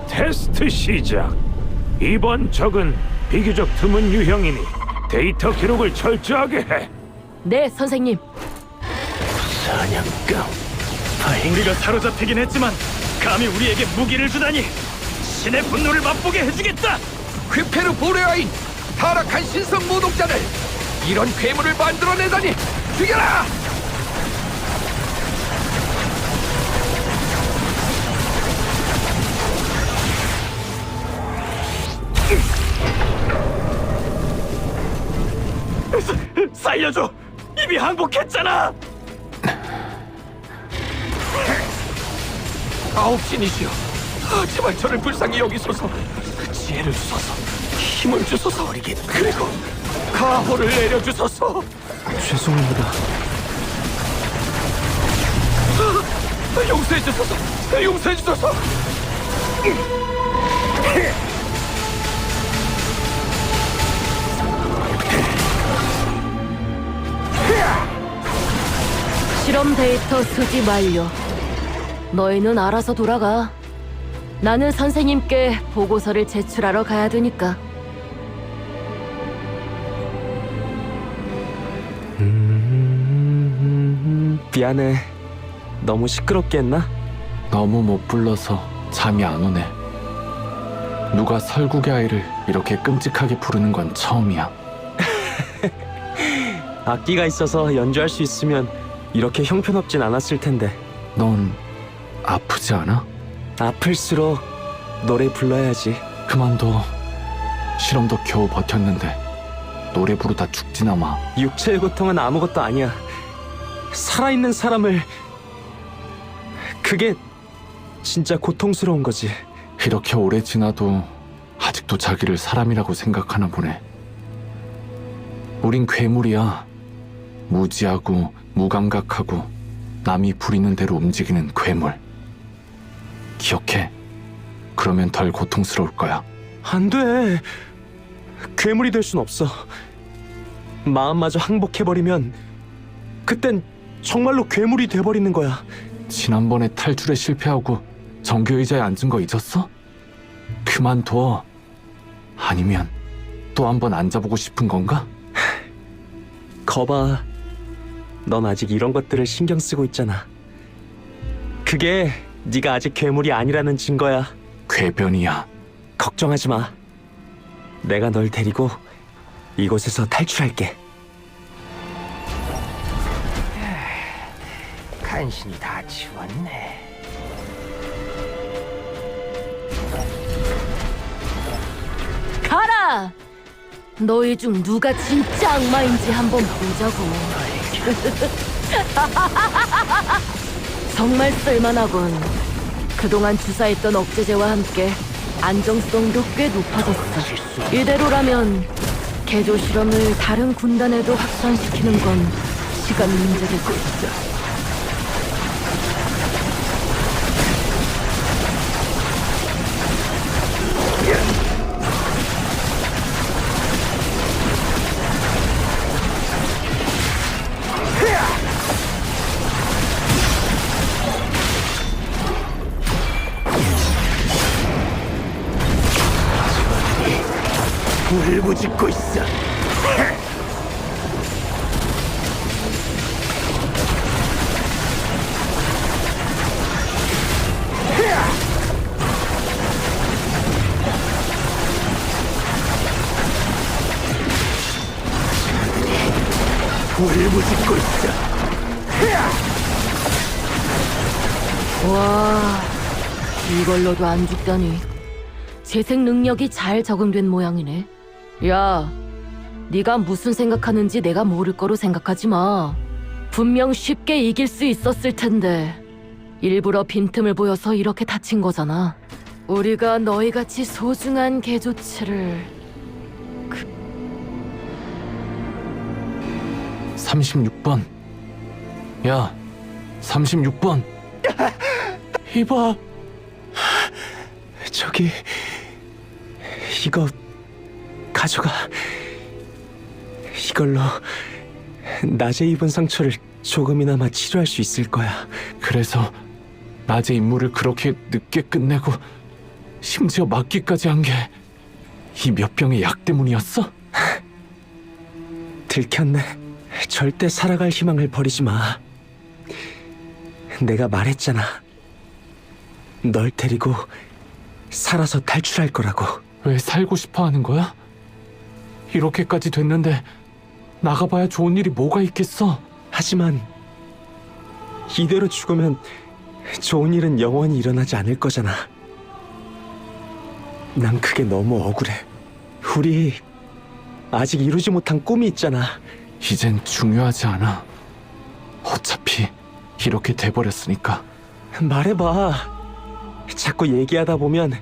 Speaker 1: 테스트 시작. 이번 적은 비교적 드문 유형이니 데이터 기록을 철저하게 해.
Speaker 2: 네, 선생님.
Speaker 1: 사냥감.
Speaker 3: 우리가 사로잡히긴 했지만 감히 우리에게 무기를 주다니. 신의 분노를 맛보게 해주겠다.
Speaker 5: 퀴페르 보레아인 타락한 신성 모독자들, 이런 괴물을 만들어내다니 죽여라!
Speaker 3: 살려줘. 이미 항복했잖아.
Speaker 5: 아홉신이시여, 제발 저를 불쌍히 여기소서. 지혜를 주소서, 힘을 주소서, 그리고 가호를 내려주소서.
Speaker 3: 죄송합니다.
Speaker 5: 용서해 주소서, 용서해 주소서.
Speaker 2: 실험 데이터 수집 완료. 너희는 알아서 돌아가. 나는 선생님께 보고서를 제출하러 가야 되니까.
Speaker 8: 미안해. 너무 시끄럽게 했나?
Speaker 3: 너무 못 불러서 잠이 안 오네. 누가 설국의 아이를 이렇게 끔찍하게 부르는 건 처음이야.
Speaker 8: 악기가 있어서 연주할 수 있으면 이렇게 형편없진 않았을 텐데.
Speaker 3: 넌 아프지 않아?
Speaker 8: 아플수록 노래 불러야지.
Speaker 3: 그만둬. 실험도 겨우 버텼는데 노래 부르다 죽지나 마.
Speaker 8: 육체의 고통은 아무것도 아니야. 살아있는 사람을, 그게 진짜 고통스러운 거지.
Speaker 3: 이렇게 오래 지나도 아직도 자기를 사람이라고 생각하나 보네. 우린 괴물이야. 무지하고 무감각하고 남이 부리는 대로 움직이는 괴물. 기억해. 그러면 덜 고통스러울 거야.
Speaker 8: 안 돼. 괴물이 될 순 없어. 마음마저 항복해버리면 그땐 정말로 괴물이 돼버리는 거야.
Speaker 3: 지난번에 탈출에 실패하고 정교의자에 앉은 거 잊었어? 그만둬. 아니면 또 한 번 앉아보고 싶은 건가?
Speaker 8: 거봐. 넌 아직 이런 것들을 신경 쓰고 있잖아. 그게 네가 아직 괴물이 아니라는 증거야.
Speaker 3: 궤변이야.
Speaker 8: 걱정하지 마. 내가 널 데리고 이곳에서 탈출할게.
Speaker 5: 간신히 다 치웠네.
Speaker 2: 가라! 너희 중 누가 진짜 악마인지 한번 보자고. 정말 쓸만하군. 그동안 주사했던 억제제와 함께 안정성도 꽤 높아졌어. 이대로라면 개조 실험을 다른 군단에도 확산시키는 건 시간 문제될 것 같아.
Speaker 1: 울부짖고 있어. 울부짖고 있어.
Speaker 2: 와, 이걸로도 안 죽다니. 재생 능력이 잘 적응된 모양이네. 야, 네가 무슨 생각하는지 내가 모를 거로 생각하지 마. 분명 쉽게 이길 수 있었을 텐데 일부러 빈틈을 보여서 이렇게 다친 거잖아. 우리가 너희같이 소중한 개조체를
Speaker 3: 36번. 야, 36번.
Speaker 8: 이봐. 저기 이거 가져가. 이걸로 낮에 입은 상처를 조금이나마 치료할 수 있을 거야.
Speaker 3: 그래서 낮에 임무를 그렇게 늦게 끝내고 심지어 맞기까지 한 게 이 몇 병의 약 때문이었어?
Speaker 8: 들켰네. 절대 살아갈 희망을 버리지 마. 내가 말했잖아. 널 데리고 살아서 탈출할 거라고.
Speaker 3: 왜 살고 싶어 하는 거야? 이렇게까지 됐는데 나가봐야 좋은 일이 뭐가 있겠어?
Speaker 8: 하지만 이대로 죽으면 좋은 일은 영원히 일어나지 않을 거잖아. 난 그게 너무 억울해. 우리 아직 이루지 못한 꿈이 있잖아.
Speaker 3: 이젠 중요하지 않아. 어차피 이렇게 돼버렸으니까.
Speaker 8: 말해봐. 자꾸 얘기하다 보면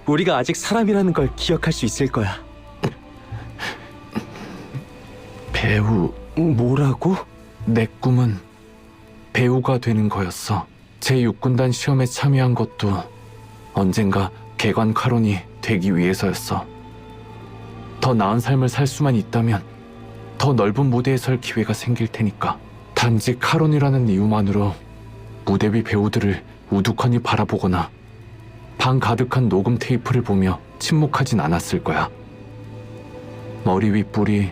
Speaker 8: 우리가 아직 사람이라는 걸 기억할 수 있을 거야.
Speaker 3: 배우...
Speaker 8: 뭐라고?
Speaker 3: 내 꿈은 배우가 되는 거였어. 제6군단 시험에 참여한 것도 언젠가 개관 카론이 되기 위해서였어. 더 나은 삶을 살 수만 있다면 더 넓은 무대에 설 기회가 생길 테니까. 단지 카론이라는 이유만으로 무대비 배우들을 우두커니 바라보거나 방 가득한 녹음 테이프를 보며 침묵하진 않았을 거야. 머리 위 뿔이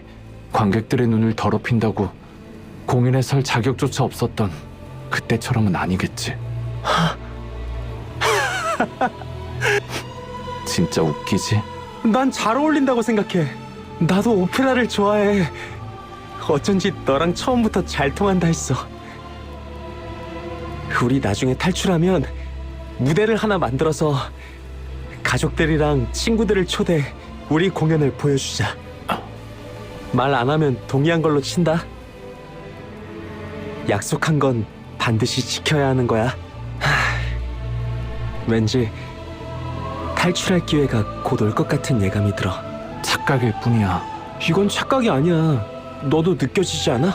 Speaker 3: 관객들의 눈을 더럽힌다고 공연에 설 자격조차 없었던 그때처럼은 아니겠지. 진짜 웃기지?
Speaker 8: 난 잘 어울린다고 생각해. 나도 오페라를 좋아해. 어쩐지 너랑 처음부터 잘 통한다 했어. 우리 나중에 탈출하면 무대를 하나 만들어서 가족들이랑 친구들을 초대해 우리 공연을 보여주자. 말 안 하면 동의한 걸로 친다. 약속한 건 반드시 지켜야 하는 거야. 왠지 탈출할 기회가 곧 올 것 같은 예감이 들어.
Speaker 3: 착각일 뿐이야.
Speaker 8: 이건 착각이 아니야. 너도 느껴지지 않아?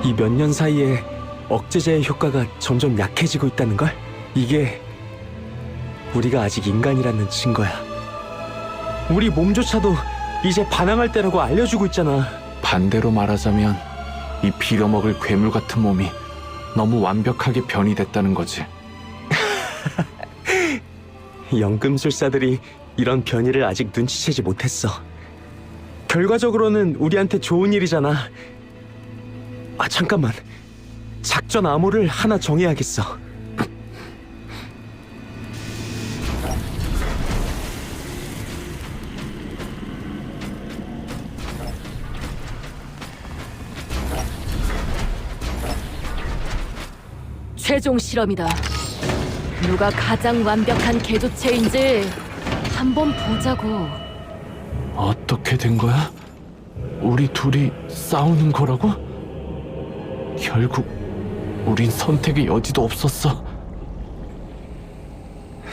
Speaker 8: 이 몇 년 사이에 억제제의 효과가 점점 약해지고 있다는 걸? 이게 우리가 아직 인간이라는 증거야. 우리 몸조차도 이제 반항할 때라고 알려주고 있잖아.
Speaker 3: 반대로 말하자면 이 빌어먹을 괴물 같은 몸이 너무 완벽하게 변이됐다는 거지.
Speaker 8: 연금술사들이 이런 변이를 아직 눈치채지 못했어. 결과적으로는 우리한테 좋은 일이잖아. 아, 잠깐만. 작전 암호를 하나 정해야겠어.
Speaker 2: 최종 실험이다. 누가 가장 완벽한 개조체인지 한번 보자고.
Speaker 3: 어떻게 된 거야? 우리 둘이 싸우는 거라고? 결국 우린 선택의 여지도 없었어.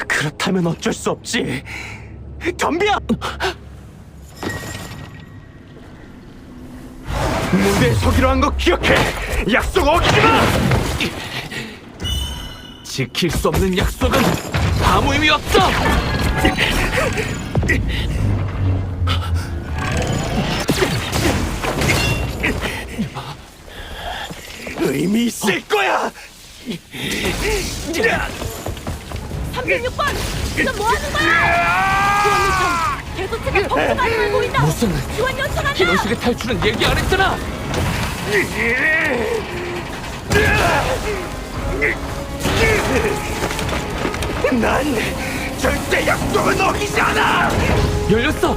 Speaker 8: 그렇다면 어쩔 수 없지. 덤벼! 무대에 서기로 한 거 기억해. 약속 어기지 마.
Speaker 3: 지킬 수 없는 약속은 아무 의미 없어.
Speaker 8: 의미 있을 거야.
Speaker 2: 306번! 지금 뭐 하는 거야? 개도체가 폭주반응을 보인다.
Speaker 8: 무슨
Speaker 2: 지원 요청한다.
Speaker 8: 기노실의 탈출은 얘기 안 했잖아.
Speaker 1: 난 절대 약속을 어기지 않아.
Speaker 8: 열렸어.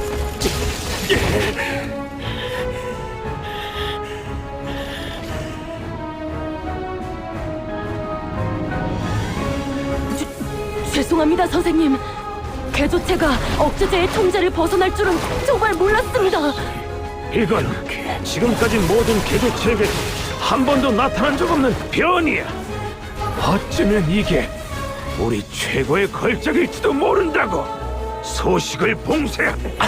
Speaker 2: 죄송합니다, 선생님. 개조체가 억제제의 통제를 벗어날 줄은 정말 몰랐습니다.
Speaker 1: 이건 지금까지 모든 개조체에게 한 번도 나타난 적 없는 변이야. 어쩌면 이게 우리 최고의 걸작일지도 모른다고. 소식을 봉쇄하네.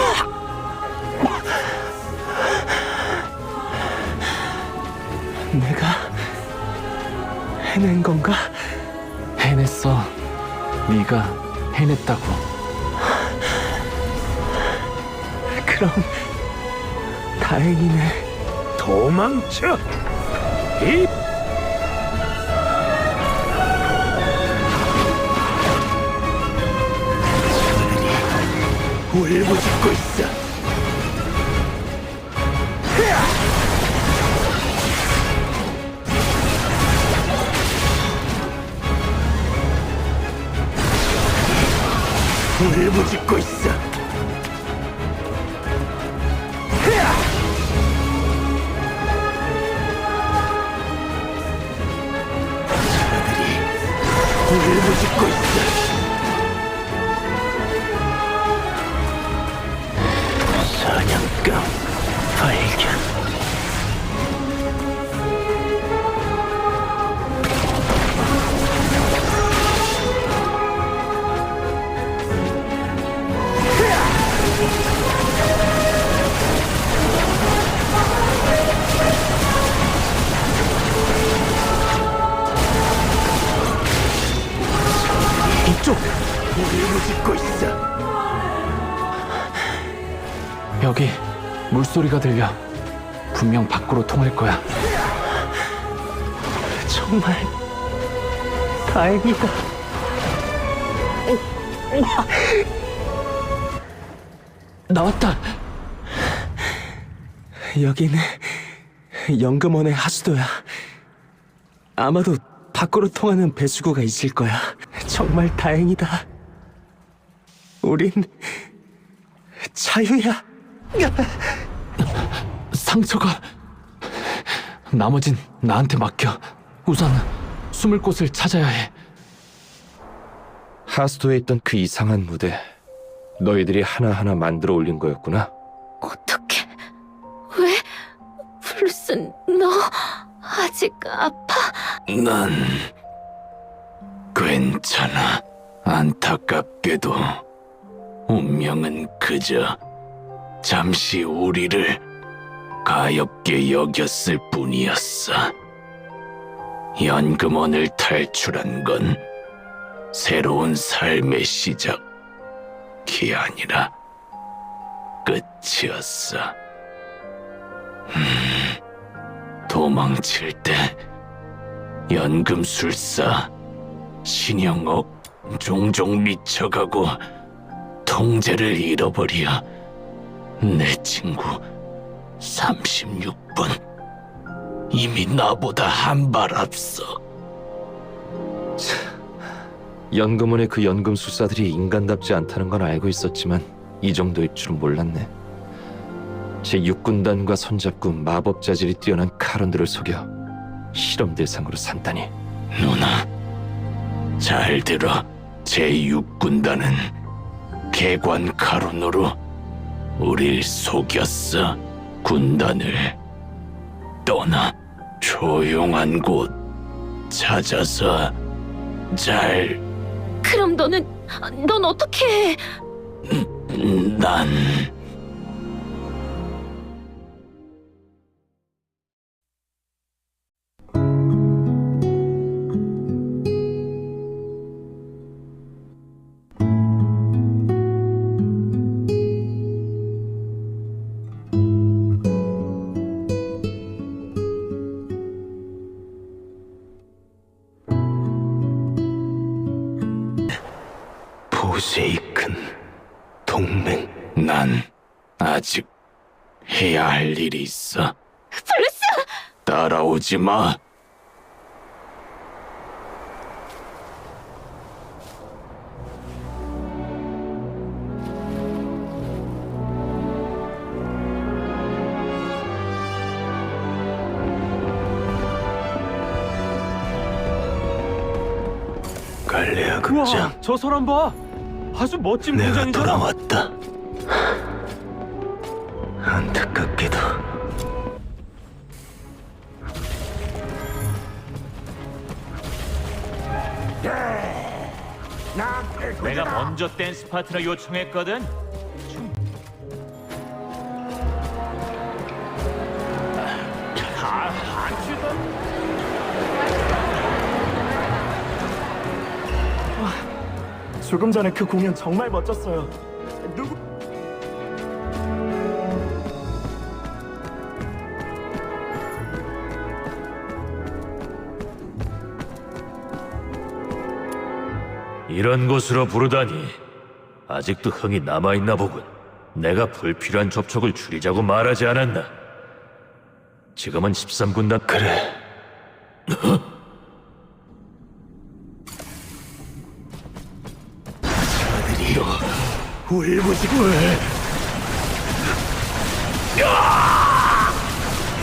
Speaker 8: 내가 해낸 건가? 해냈어. 네가 해냈다고. 그럼 다행이네.
Speaker 1: 도망쳐. 이 울부짖고 있어. 울부짖고 있어. 저들이 울부짖고 있어. 사냥감 발견.
Speaker 8: 이쪽.
Speaker 1: 울부짖고 있어.
Speaker 8: 여기 물소리가 들려. 분명 밖으로 통할 거야. 정말 다행이다. 나왔다. 여기는 연금원의 하수도야. 아마도 밖으로 통하는 배수구가 있을 거야. 정말 다행이다. 우린 자유야. 상처가. 나머진 나한테 맡겨. 우선 숨을 곳을 찾아야 해.
Speaker 5: 하수도에 있던 그 이상한 무대, 너희들이 하나하나 만들어 올린 거였구나.
Speaker 4: 어떻게? 왜? 플루스, 너 아직 아파?
Speaker 3: 난 괜찮아. 안타깝게도 운명은 그저 잠시 우리를 가엽게 여겼을 뿐이었어. 연금원을 탈출한 건 새로운 삶의 시작이 아니라 끝이었어. 도망칠 때 연금술사 신영옥 종종 미쳐가고 통제를 잃어버려 내 친구 36번 이미 나보다 한 발 앞서.
Speaker 5: 연금원의 그 연금술사들이 인간답지 않다는 건 알고 있었지만 이 정도일 줄은 몰랐네. 제6군단과 손잡고 마법 자질이 뛰어난 카론들을 속여 실험 대상으로 삼다니.
Speaker 3: 누나, 잘 들어. 제6군단은 개관 카론으로 우릴 속였어. 군단을 떠나 조용한 곳 찾아서 잘.
Speaker 4: 그럼 넌 어떻게 해?
Speaker 3: 난 보세이큰 동맹. 난 아직 해야 할 일이 있어.
Speaker 4: 블루스!
Speaker 3: 따라오지 마. 갈레아 극장,
Speaker 8: 저 사람 봐. 아주 멋진
Speaker 3: 내가
Speaker 8: 분장이잖아.
Speaker 3: 돌아왔다. 안타깝게도
Speaker 7: 내가 먼저 댄스 파트너 요청했거든.
Speaker 8: 조금 전에 그 공연 정말 멋졌어요. 누구?
Speaker 1: 이런 곳으로 부르다니 아직도 흥이 남아있나 보군. 내가 불필요한 접촉을 줄이자고 말하지 않았나? 지금은 13군단
Speaker 3: 그래.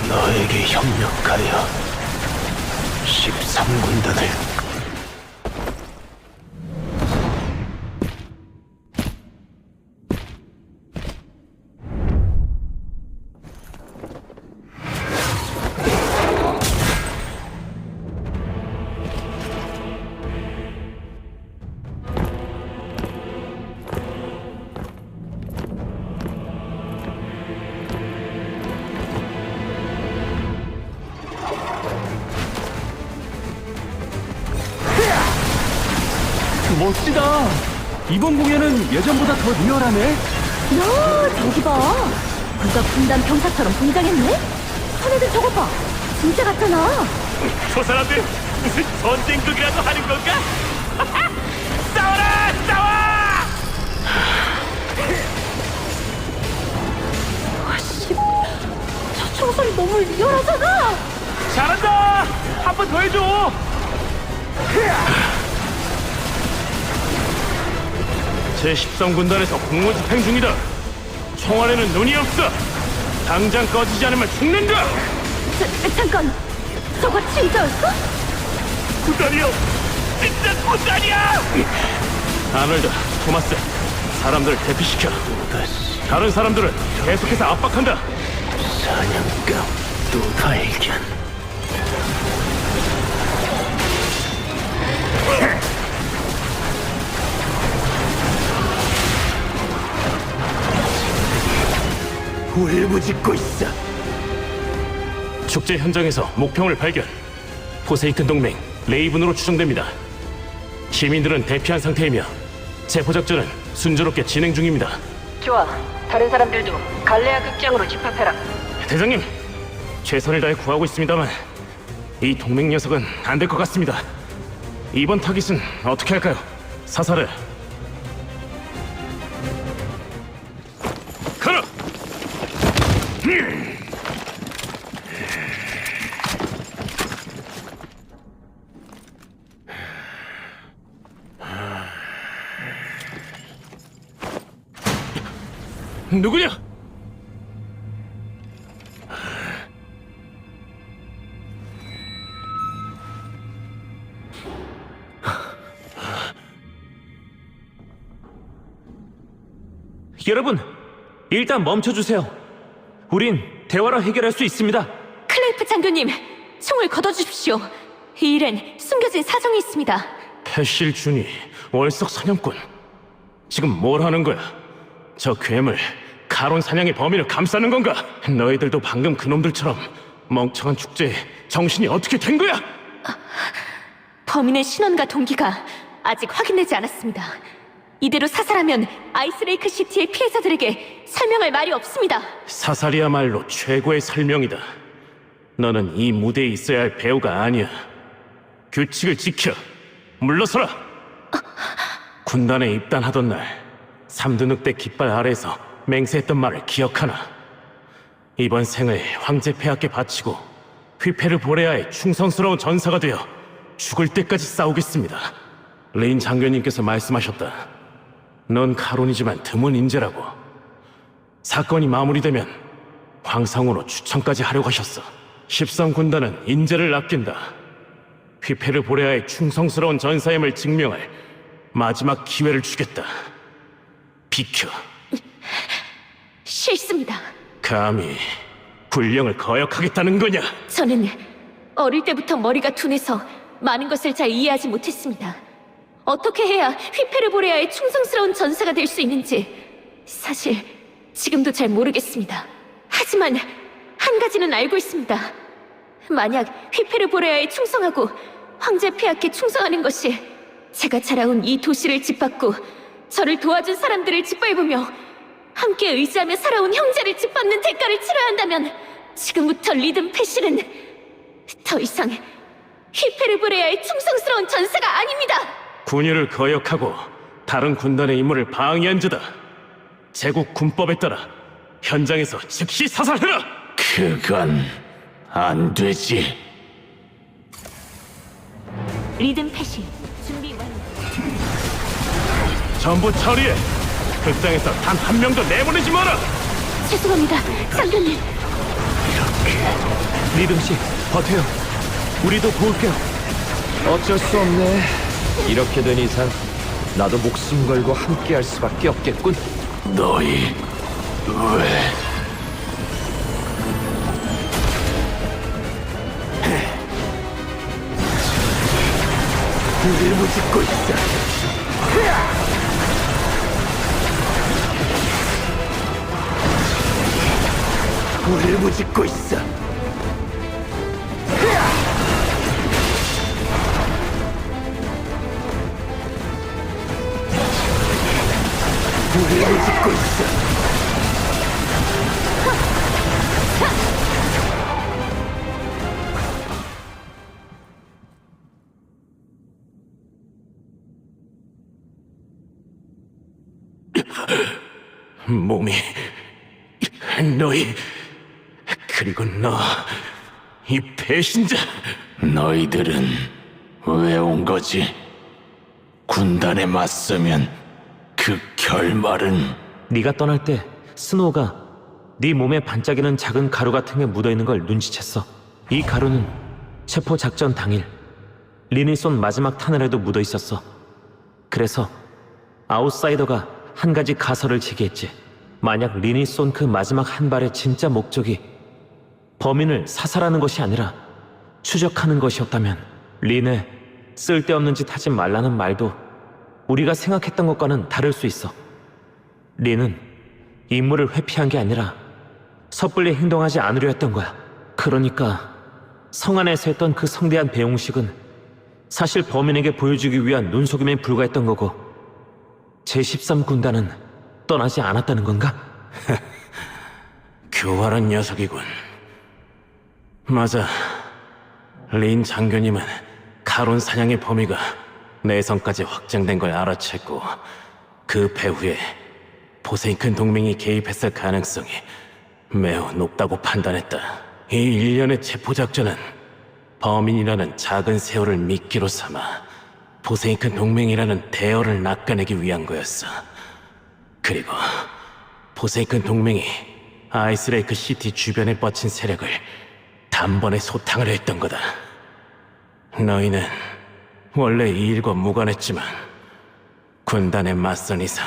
Speaker 3: 너에게 협력하여 13군단을
Speaker 8: 멋지다. 이번 공연은 예전보다 더 리얼하네.
Speaker 2: 야, 저기 봐. 누가 군단 병사처럼 분장했네? 선애들 저거 봐. 진짜 같잖아.
Speaker 1: 저 사람들 무슨 전쟁극이라도 하는 건가? 싸워라! 싸워!
Speaker 2: 저 총소리 너무 리얼하잖아.
Speaker 1: 잘한다! 한 번 더 해줘!
Speaker 3: 제13군단에서 공무 집행 중이다. 총알에는 눈이 없어. 당장 꺼지지 않으면 죽는다.
Speaker 2: 잠깐. 저거 진짜였어?
Speaker 1: 구단이요! 진짜 구단이야!
Speaker 3: 아놀드, 토마스, 사람들을 대피시켜. 다른 사람들은 계속해서 압박한다.
Speaker 7: 사냥감 또 발견. 울부짖고 있어.
Speaker 3: 축제 현장에서 목표물 발견. 포세이큰 동맹 레이븐으로 추정됩니다. 시민들은 대피한 상태이며 체포 작전은 순조롭게 진행 중입니다.
Speaker 2: 좋아. 다른 사람들도 갈레아 극장으로 집합해라.
Speaker 3: 대장님, 최선을 다해 구하고 있습니다만 이 동맹 녀석은 안 될 것 같습니다. 이번 타깃은 어떻게 할까요? 사사르. 가라! 누구냐?
Speaker 7: 여러분, 일단 멈춰주세요. 우린 대화로 해결할 수 있습니다.
Speaker 4: 클레이프 장교님, 총을 걷어주십시오. 이 일엔 숨겨진 사정이 있습니다.
Speaker 3: 패실 준이 월석 사냥꾼. 지금 뭘 하는 거야? 저 괴물 카론 사냥의 범인을 감싸는 건가? 너희들도 방금 그놈들처럼 멍청한 축제에 정신이 어떻게 된 거야?
Speaker 4: 범인의 신원과 동기가 아직 확인되지 않았습니다. 이대로 사살하면 아이스레이크 시티의 피해자들에게 설명할 말이 없습니다.
Speaker 3: 사살이야말로 최고의 설명이다. 너는 이 무대에 있어야 할 배우가 아니야. 규칙을 지켜. 물러서라. 군단에 입단하던 날 삼두늑대 깃발 아래에서 맹세했던 말을 기억하나? 이번 생을 황제 폐하께 바치고 휘페르 보레아의 충성스러운 전사가 되어 죽을 때까지 싸우겠습니다. 린 장교님께서 말씀하셨다. 넌 카론이지만 드문 인재라고. 사건이 마무리되면 황상으로 추천까지 하려고 하셨어. 13군단은 인재를 아낀다. 휘페르 보레아의 충성스러운 전사임을 증명할 마지막 기회를 주겠다. 비켜.
Speaker 4: 싫습니다.
Speaker 3: 감히 군령을 거역하겠다는 거냐?
Speaker 4: 저는 어릴 때부터 머리가 둔해서 많은 것을 잘 이해하지 못했습니다. 어떻게 해야 휘페르 보레아의 충성스러운 전사가 될 수 있는지 사실 지금도 잘 모르겠습니다. 하지만 한 가지는 알고 있습니다. 만약 휘페르 보레아에 충성하고 황제 폐하께 충성하는 것이 제가 자라온 이 도시를 짓밟고 저를 도와준 사람들을 짓밟으며 함께 의지하며 살아온 형제를 짓밟는 대가를 치러야 한다면 지금부터 리든 패실은 더 이상 휘페르 보레아의 충성스러운 전사가 아닙니다.
Speaker 3: 군유를 거역하고 다른 군단의 임무를 방해한 자다. 제국 군법에 따라 현장에서 즉시 사살해라!
Speaker 1: 그건 안 되지.
Speaker 4: 리든 패실 준비 완료.
Speaker 3: 전부 처리해! 극장에서 단 한 명도 내보내지 마라!
Speaker 4: 죄송합니다, 장교님.
Speaker 8: 리듬 씨, 버텨요. 우리도 도울게요.
Speaker 5: 어쩔 수 없네. 이렇게 된 이상 나도 목숨 걸고 함께 할 수밖에 없겠군.
Speaker 1: 너희 왜? 일부짓고 있어. 일부짓고 있어. 일부짓고 있어.
Speaker 3: 몸이 너희 그리고 너 이 배신자
Speaker 1: 너희들은 왜 온 거지? 군단에 맞서면 그 결말은
Speaker 7: 네가 떠날 때 스노우가 네 몸에 반짝이는 작은 가루 같은 게 묻어있는 걸 눈치챘어. 이 가루는 체포 작전 당일 린이 쏜 마지막 탄을에도 묻어있었어. 그래서 아웃사이더가 한 가지 가설을 제기했지. 만약 린이 쏜 그 마지막 한 발의 진짜 목적이 범인을 사살하는 것이 아니라 추적하는 것이었다면 린의 쓸데없는 짓 하지 말라는 말도 우리가 생각했던 것과는 다를 수 있어. 린은 임무를 회피한 게 아니라 섣불리 행동하지 않으려 했던 거야. 그러니까 성 안에서 했던 그 성대한 배웅식은 사실 범인에게 보여주기 위한 눈속임에 불과했던 거고 제13군단은 떠나지 않았다는 건가?
Speaker 3: 교활한 녀석이군. 맞아. 린 장교님은 카론 사냥의 범위가 내성까지 확장된 걸 알아챘고 그 배후에 포세이큰 동맹이 개입했을 가능성이 매우 높다고 판단했다. 이 일련의 체포작전은 범인이라는 작은 세월을 미끼로 삼아 포세이큰 동맹이라는 대어를 낚아내기 위한 거였어. 그리고 포세이큰 동맹이 아이스레이크 시티 주변에 뻗친 세력을 단번에 소탕을 했던 거다. 너희는 원래 이 일과 무관했지만 군단에 맞선 이상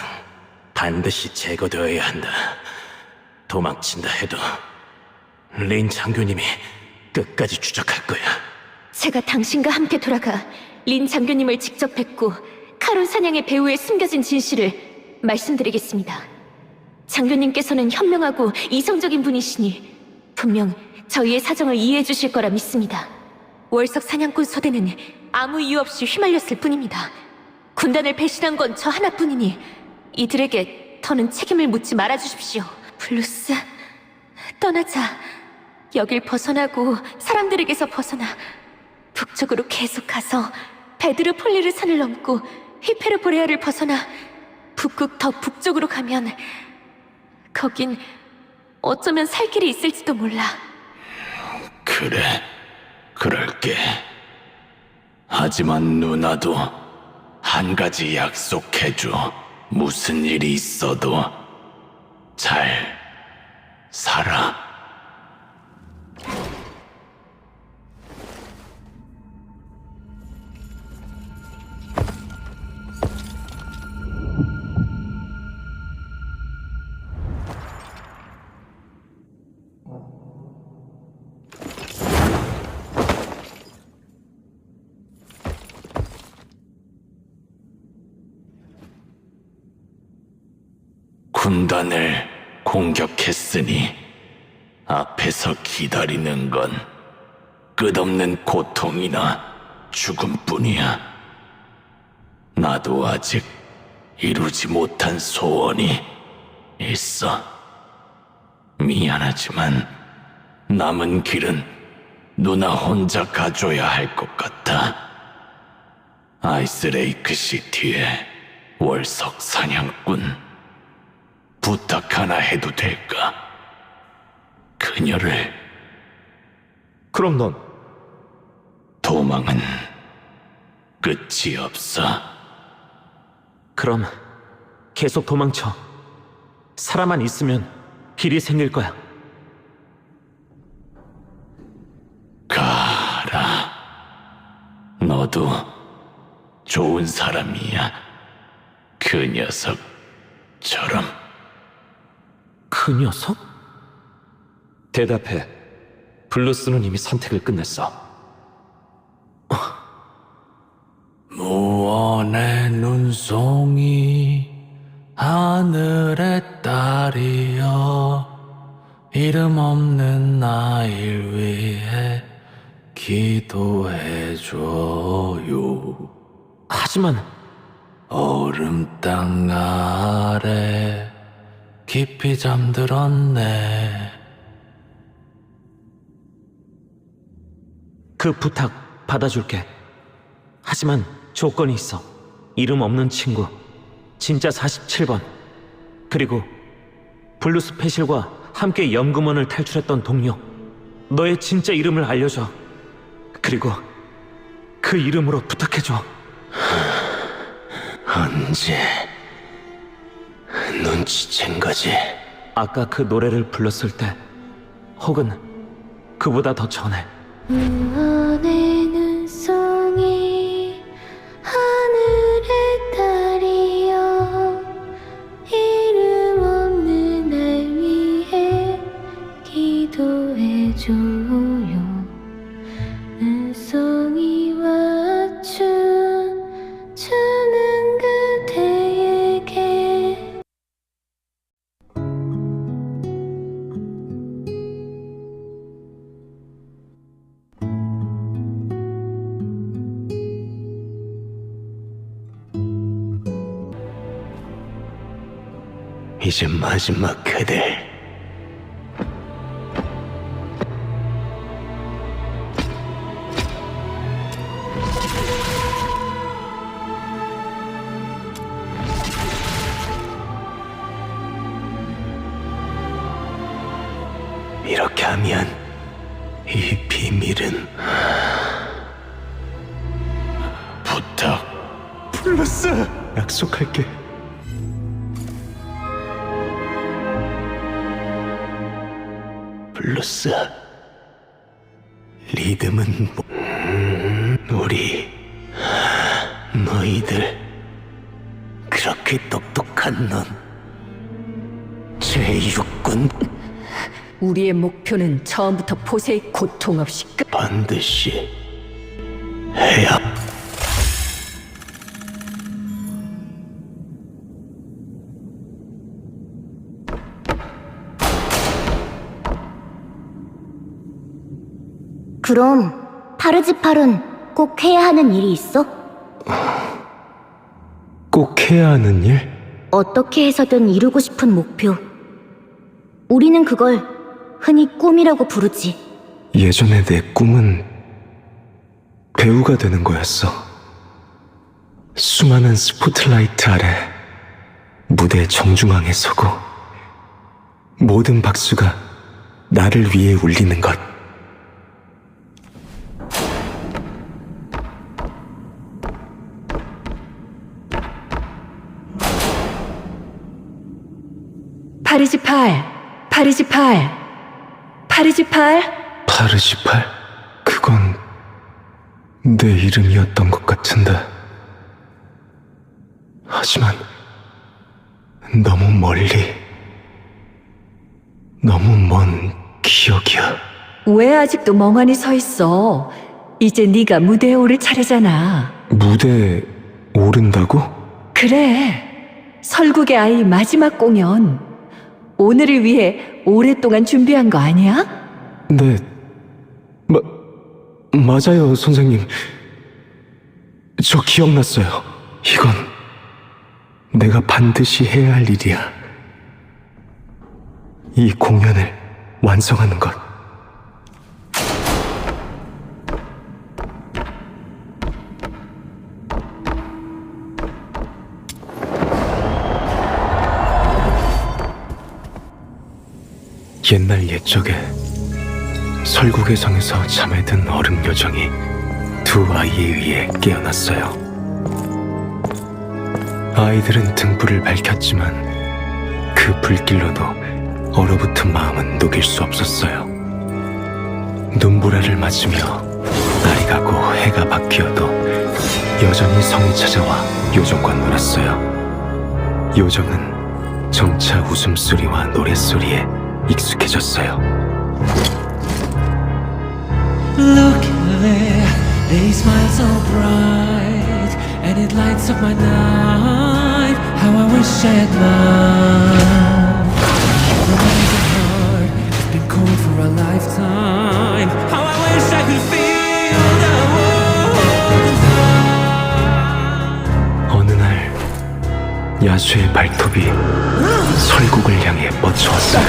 Speaker 3: 반드시 제거되어야 한다. 도망친다 해도 린 장교님이 끝까지 추적할 거야.
Speaker 4: 제가 당신과 함께 돌아가 린 장교님을 직접 뵙고 카론 사냥의 배후에 숨겨진 진실을 말씀드리겠습니다. 장교님께서는 현명하고 이성적인 분이시니 분명 저희의 사정을 이해해 주실 거라 믿습니다. 월석 사냥꾼 소대는 아무 이유 없이 휘말렸을 뿐입니다. 군단을 배신한 건 저 하나뿐이니 이들에게 더는 책임을 묻지 말아 주십시오. 블루스, 떠나자. 여길 벗어나고 사람들에게서 벗어나 북쪽으로 계속 가서 베드르 폴리르 산을 넘고 휘페르 보레아를 벗어나 북극 더 북쪽으로 가면 거긴 어쩌면 살 길이 있을지도 몰라.
Speaker 3: 그래, 그럴게. 하지만 누나도 한 가지 약속해줘. 무슨 일이 있어도 잘 살아. 군단을 공격했으니 앞에서 기다리는 건 끝없는 고통이나 죽음뿐이야. 나도 아직 이루지 못한 소원이 있어. 미안하지만 남은 길은 누나 혼자 가줘야 할 것 같아. 아이스레이크 시티의 월석 사냥꾼, 부탁 하나 해도 될까? 그녀를
Speaker 5: 그럼 넌
Speaker 3: 도망은 끝이 없어.
Speaker 7: 그럼 계속 도망쳐. 살아만 있으면 길이 생길 거야.
Speaker 3: 가라. 너도 좋은 사람이야. 그 녀석처럼.
Speaker 7: 그 녀석?
Speaker 5: 대답해. 블루스는 이미 선택을 끝냈어.
Speaker 3: 무언의 눈송이 하늘의 딸이여, 이름 없는 나일 위해 기도해줘요.
Speaker 7: 하지만
Speaker 3: 얼음 땅 아래 깊이 잠들었네.
Speaker 7: 그 부탁 받아줄게. 하지만 조건이 있어. 이름 없는 친구, 진짜 47번, 그리고 블루 스페셜과 함께 염금원을 탈출했던 동료. 너의 진짜 이름을 알려줘. 그리고 그 이름으로 부탁해줘.
Speaker 3: 언제 눈치챈 거지?
Speaker 7: 아까 그 노래를 불렀을 때, 혹은 그보다 더 전에.
Speaker 4: 무언의 눈송이 하늘의 딸이여, 이름 없는 날 위해 기도해줘요. 눈송이와 춤추는 그대에게.
Speaker 3: 이제 마지막 그대. 이렇게 하면 이 비밀은 부탁.
Speaker 8: 블루스! 약속할게.
Speaker 3: 블루스, 리듬은 우리 너희들 그렇게 똑똑한 넌 제6군
Speaker 2: 우리의 목표는 처음부터 포세의 고통 없이 끝.
Speaker 3: 반드시 해야.
Speaker 6: 그럼 파르지팔은 꼭 해야 하는 일이 있어?
Speaker 8: 꼭 해야 하는 일?
Speaker 6: 어떻게 해서든 이루고 싶은 목표. 우리는 그걸 흔히 꿈이라고 부르지.
Speaker 8: 예전에 내 꿈은 배우가 되는 거였어. 수많은 스포트라이트 아래 무대 정중앙에 서고 모든 박수가 나를 위해 울리는 것.
Speaker 2: 파르지팔, 파르지팔, 파르지팔.
Speaker 8: 파르시팔? 그건 내 이름이었던 것 같은데. 하지만 너무 멀리, 너무 먼 기억이야.
Speaker 2: 왜 아직도 멍하니 서 있어? 이제 네가 무대에 오를 차례잖아.
Speaker 8: 무대에 오른다고?
Speaker 2: 그래. 설국의 아이 마지막 공연. 오늘을 위해 오랫동안 준비한 거 아니야?
Speaker 8: 네, 맞아요, 선생님. 저 기억났어요. 이건 내가 반드시 해야 할 일이야. 이 공연을 완성하는 것. 옛날 옛적에 설국의 성에서 잠에 든 얼음 요정이 두 아이에 의해 깨어났어요. 아이들은 등불을 밝혔지만 그 불길로도 얼어붙은 마음은 녹일 수 없었어요. 눈보라를 맞으며 날이 가고 해가 바뀌어도 여전히 성이 찾아와 요정과 놀았어요. 요정은 점차 웃음소리와 노랫소리에 익숙해졌어요.
Speaker 9: Look there, they smile so bright, and it lights up my night. How I wish I had mine. The rising heart has been cold for a lifetime. How I wish I could feel the world inside.
Speaker 8: 어느 날 야수의 발톱이 설국을 향해 뻗쳐왔어요.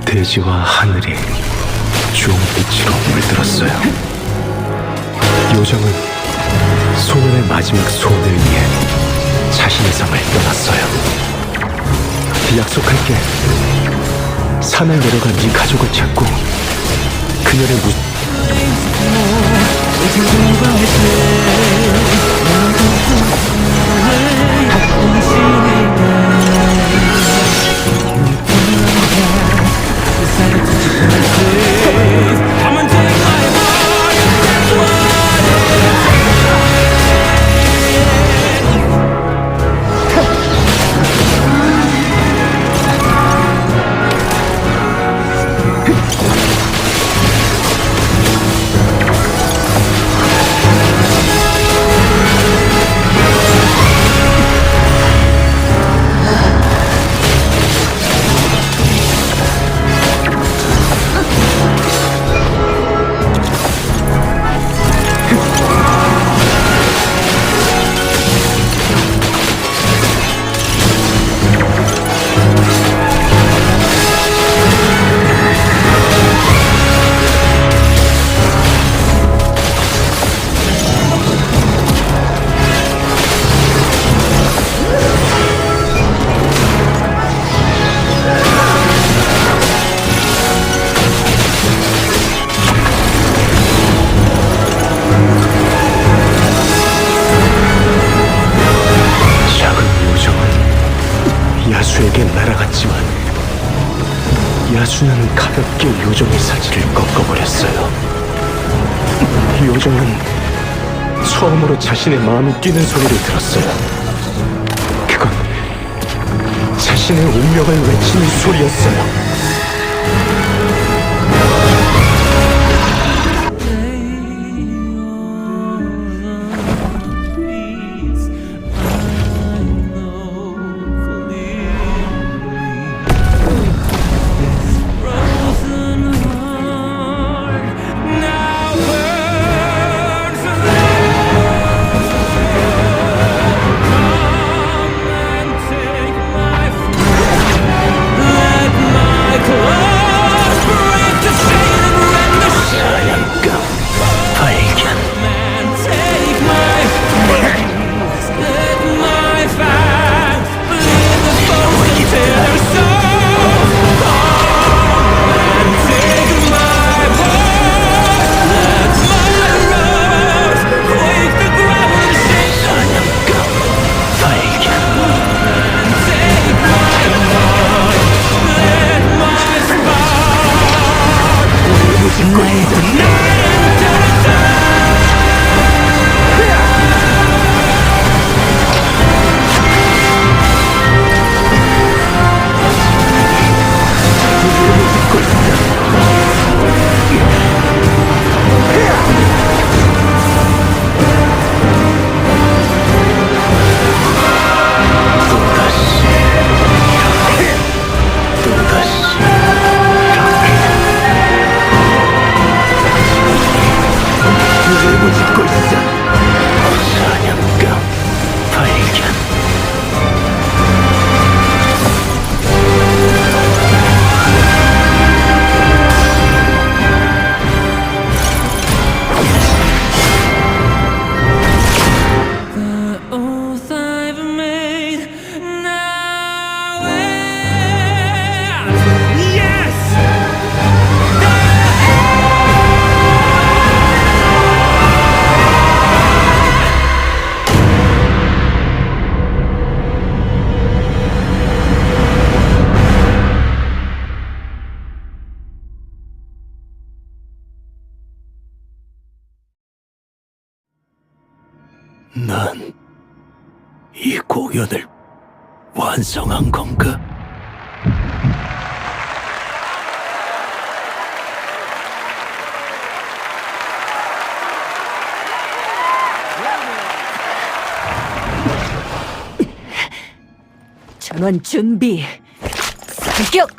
Speaker 8: 대지와 하늘이 주홍빛으로 물들었어요. 요정은 소년의 마지막 소원을 위해 자신의 성을 떠났어요. 약속할게. 산을 내려가 네 가족을 찾고 그녀를
Speaker 9: Come and take my heart, that's
Speaker 8: 야수에게 날아갔지만 야수는 가볍게 요정의 사지를 꺾어버렸어요. 요정은 처음으로 자신의 마음이 뛰는 소리를 들었어요. 그건 자신의 운명을 외치는 소리였어요.
Speaker 9: my
Speaker 1: 공연을 완성한 건가?
Speaker 2: 전원 준비. 사격!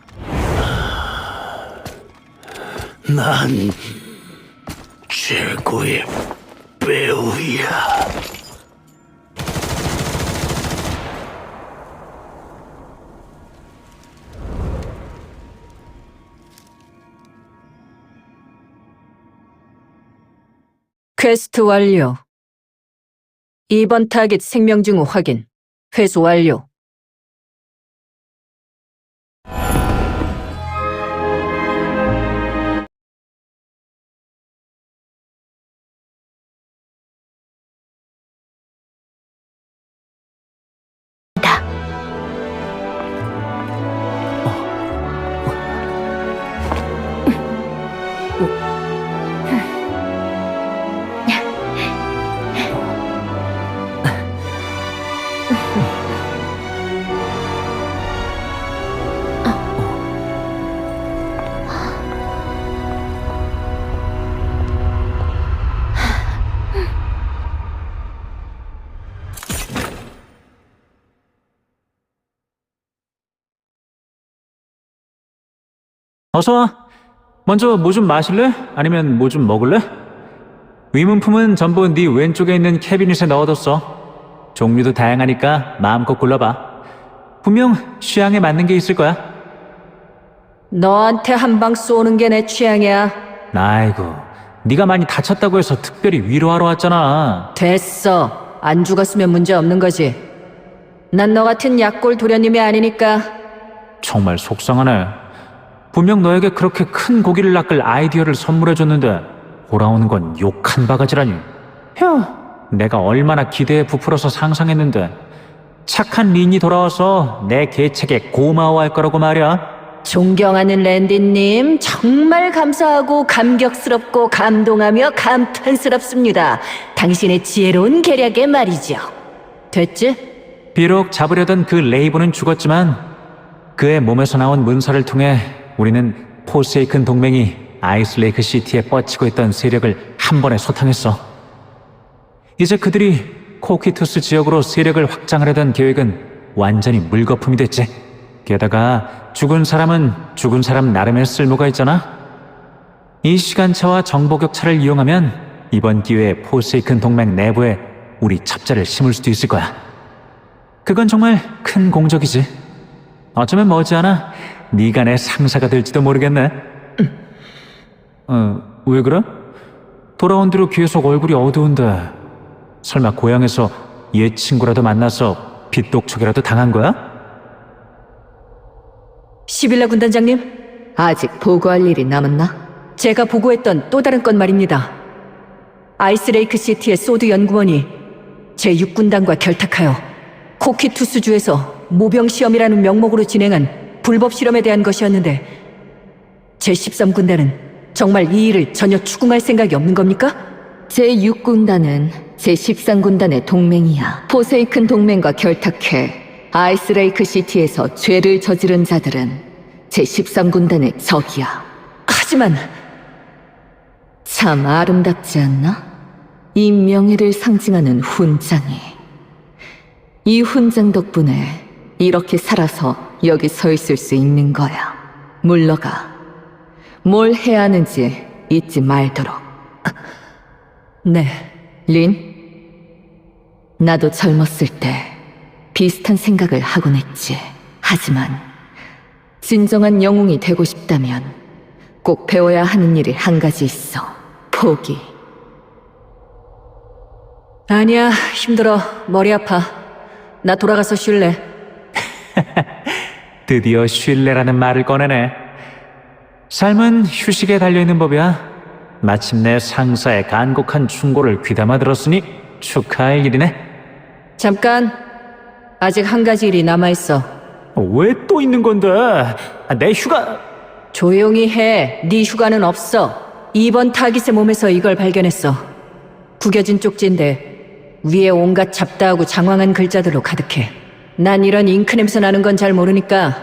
Speaker 1: 난 최고의 배우야.
Speaker 2: 퀘스트 완료. 2번 타깃 생명증후 확인. 회수 완료.
Speaker 10: 어서 와. 먼저 뭐 좀 마실래? 아니면 뭐 좀 먹을래? 위문품은 전부 네 왼쪽에 있는 캐비닛에 넣어뒀어. 종류도 다양하니까 마음껏 골라봐. 분명 취향에 맞는 게 있을 거야.
Speaker 2: 너한테 한 방 쏘는 게 내 취향이야.
Speaker 10: 아이고, 네가 많이 다쳤다고 해서 특별히 위로하러 왔잖아.
Speaker 2: 됐어. 안 죽었으면 문제 없는 거지. 난 너 같은 약골 도련님이 아니니까.
Speaker 10: 정말 속상하네. 분명 너에게 그렇게 큰 고기를 낚을 아이디어를 선물해줬는데 돌아오는 건 욕 한 바가지라니. 휴, 내가 얼마나 기대에 부풀어서 상상했는데. 착한 린이 돌아와서 내 계책에 고마워할 거라고 말이야.
Speaker 2: 존경하는 랜디님, 정말 감사하고 감격스럽고 감동하며 감탄스럽습니다. 당신의 지혜로운 계략에 말이죠. 됐지?
Speaker 10: 비록 잡으려던 그 레이브는 죽었지만 그의 몸에서 나온 문서를 통해 우리는 포세이큰 동맹이 아이스레이크 시티에 뻗치고 있던 세력을 한 번에 소탕했어. 이제 그들이 코키투스 지역으로 세력을 확장하려던 계획은 완전히 물거품이 됐지. 게다가 죽은 사람은 죽은 사람 나름의 쓸모가 있잖아. 이 시간차와 정보 격차를 이용하면 이번 기회에 포세이큰 동맹 내부에 우리 첩자를 심을 수도 있을 거야. 그건 정말 큰 공적이지. 어쩌면 머지않아 네가 내 상사가 될지도 모르겠네. 왜 그래? 돌아온 뒤로 계속 얼굴이 어두운데 설마 고향에서 옛 친구라도 만나서 빚독촉이라도 당한 거야?
Speaker 2: 시빌라 군단장님, 아직 보고할 일이 남았나? 제가 보고했던 또 다른 건 말입니다. 아이스레이크 시티의 소드 연구원이 제6군단과 결탁하여 코키투스주에서 모병 시험이라는 명목으로 진행한 불법 실험에 대한 것이었는데 제13군단은 정말 이 일을 전혀 추궁할 생각이 없는 겁니까?
Speaker 11: 제6군단은 제13군단의 동맹이야. 포세이큰 동맹과 결탁해 아이스레이크 시티에서 죄를 저지른 자들은 제13군단의 적이야.
Speaker 2: 하지만
Speaker 11: 참 아름답지 않나? 이 명예를 상징하는 훈장이. 이 훈장 덕분에 이렇게 살아서 여기 서 있을 수 있는 거야. 물러가. 뭘 해야 하는지 잊지 말도록.
Speaker 2: 네.
Speaker 11: 린, 나도 젊었을 때 비슷한 생각을 하곤 했지. 하지만 진정한 영웅이 되고 싶다면 꼭 배워야 하는 일이 한 가지 있어. 포기.
Speaker 2: 아니야, 힘들어. 머리 아파. 나 돌아가서 쉴래.
Speaker 10: 드디어 쉴래라는 말을 꺼내네. 삶은 휴식에 달려있는 법이야. 마침내 상사의 간곡한 충고를 귀담아 들었으니 축하할 일이네.
Speaker 2: 잠깐. 아직 한 가지 일이 남아있어.
Speaker 10: 왜 또 있는 건데? 내 휴가...
Speaker 2: 조용히 해. 네 휴가는 없어. 2번 타깃의 몸에서 이걸 발견했어. 구겨진 쪽지인데
Speaker 11: 위에 온갖 잡다하고 장황한 글자들로 가득해. 난 이런 잉크 냄새 나는 건 잘 모르니까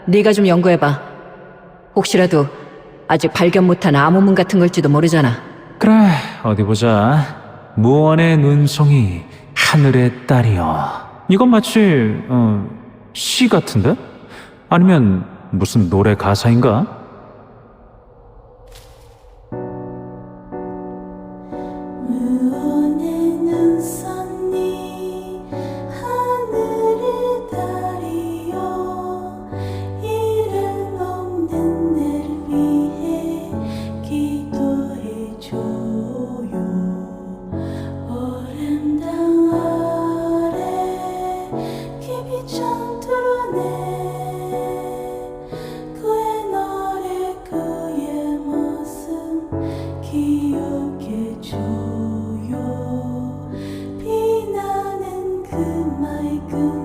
Speaker 11: 네가 좀 연구해봐. 혹시라도 아직 발견 못한 암호문 같은 걸지도 모르잖아.
Speaker 10: 그래, 어디 보자. 무언의 눈송이, 하늘의 딸이여. 이건 마치 시 같은데? 아니면 무슨 노래 가사인가?
Speaker 9: 무언의 눈썹니 하늘의 달이여 이름 없는 날 위해 기도해줘요. 오랜 당 아래 깊이 잠들어내 그의 노래 그의 모습 기억해줘요. 비나는 그 맑은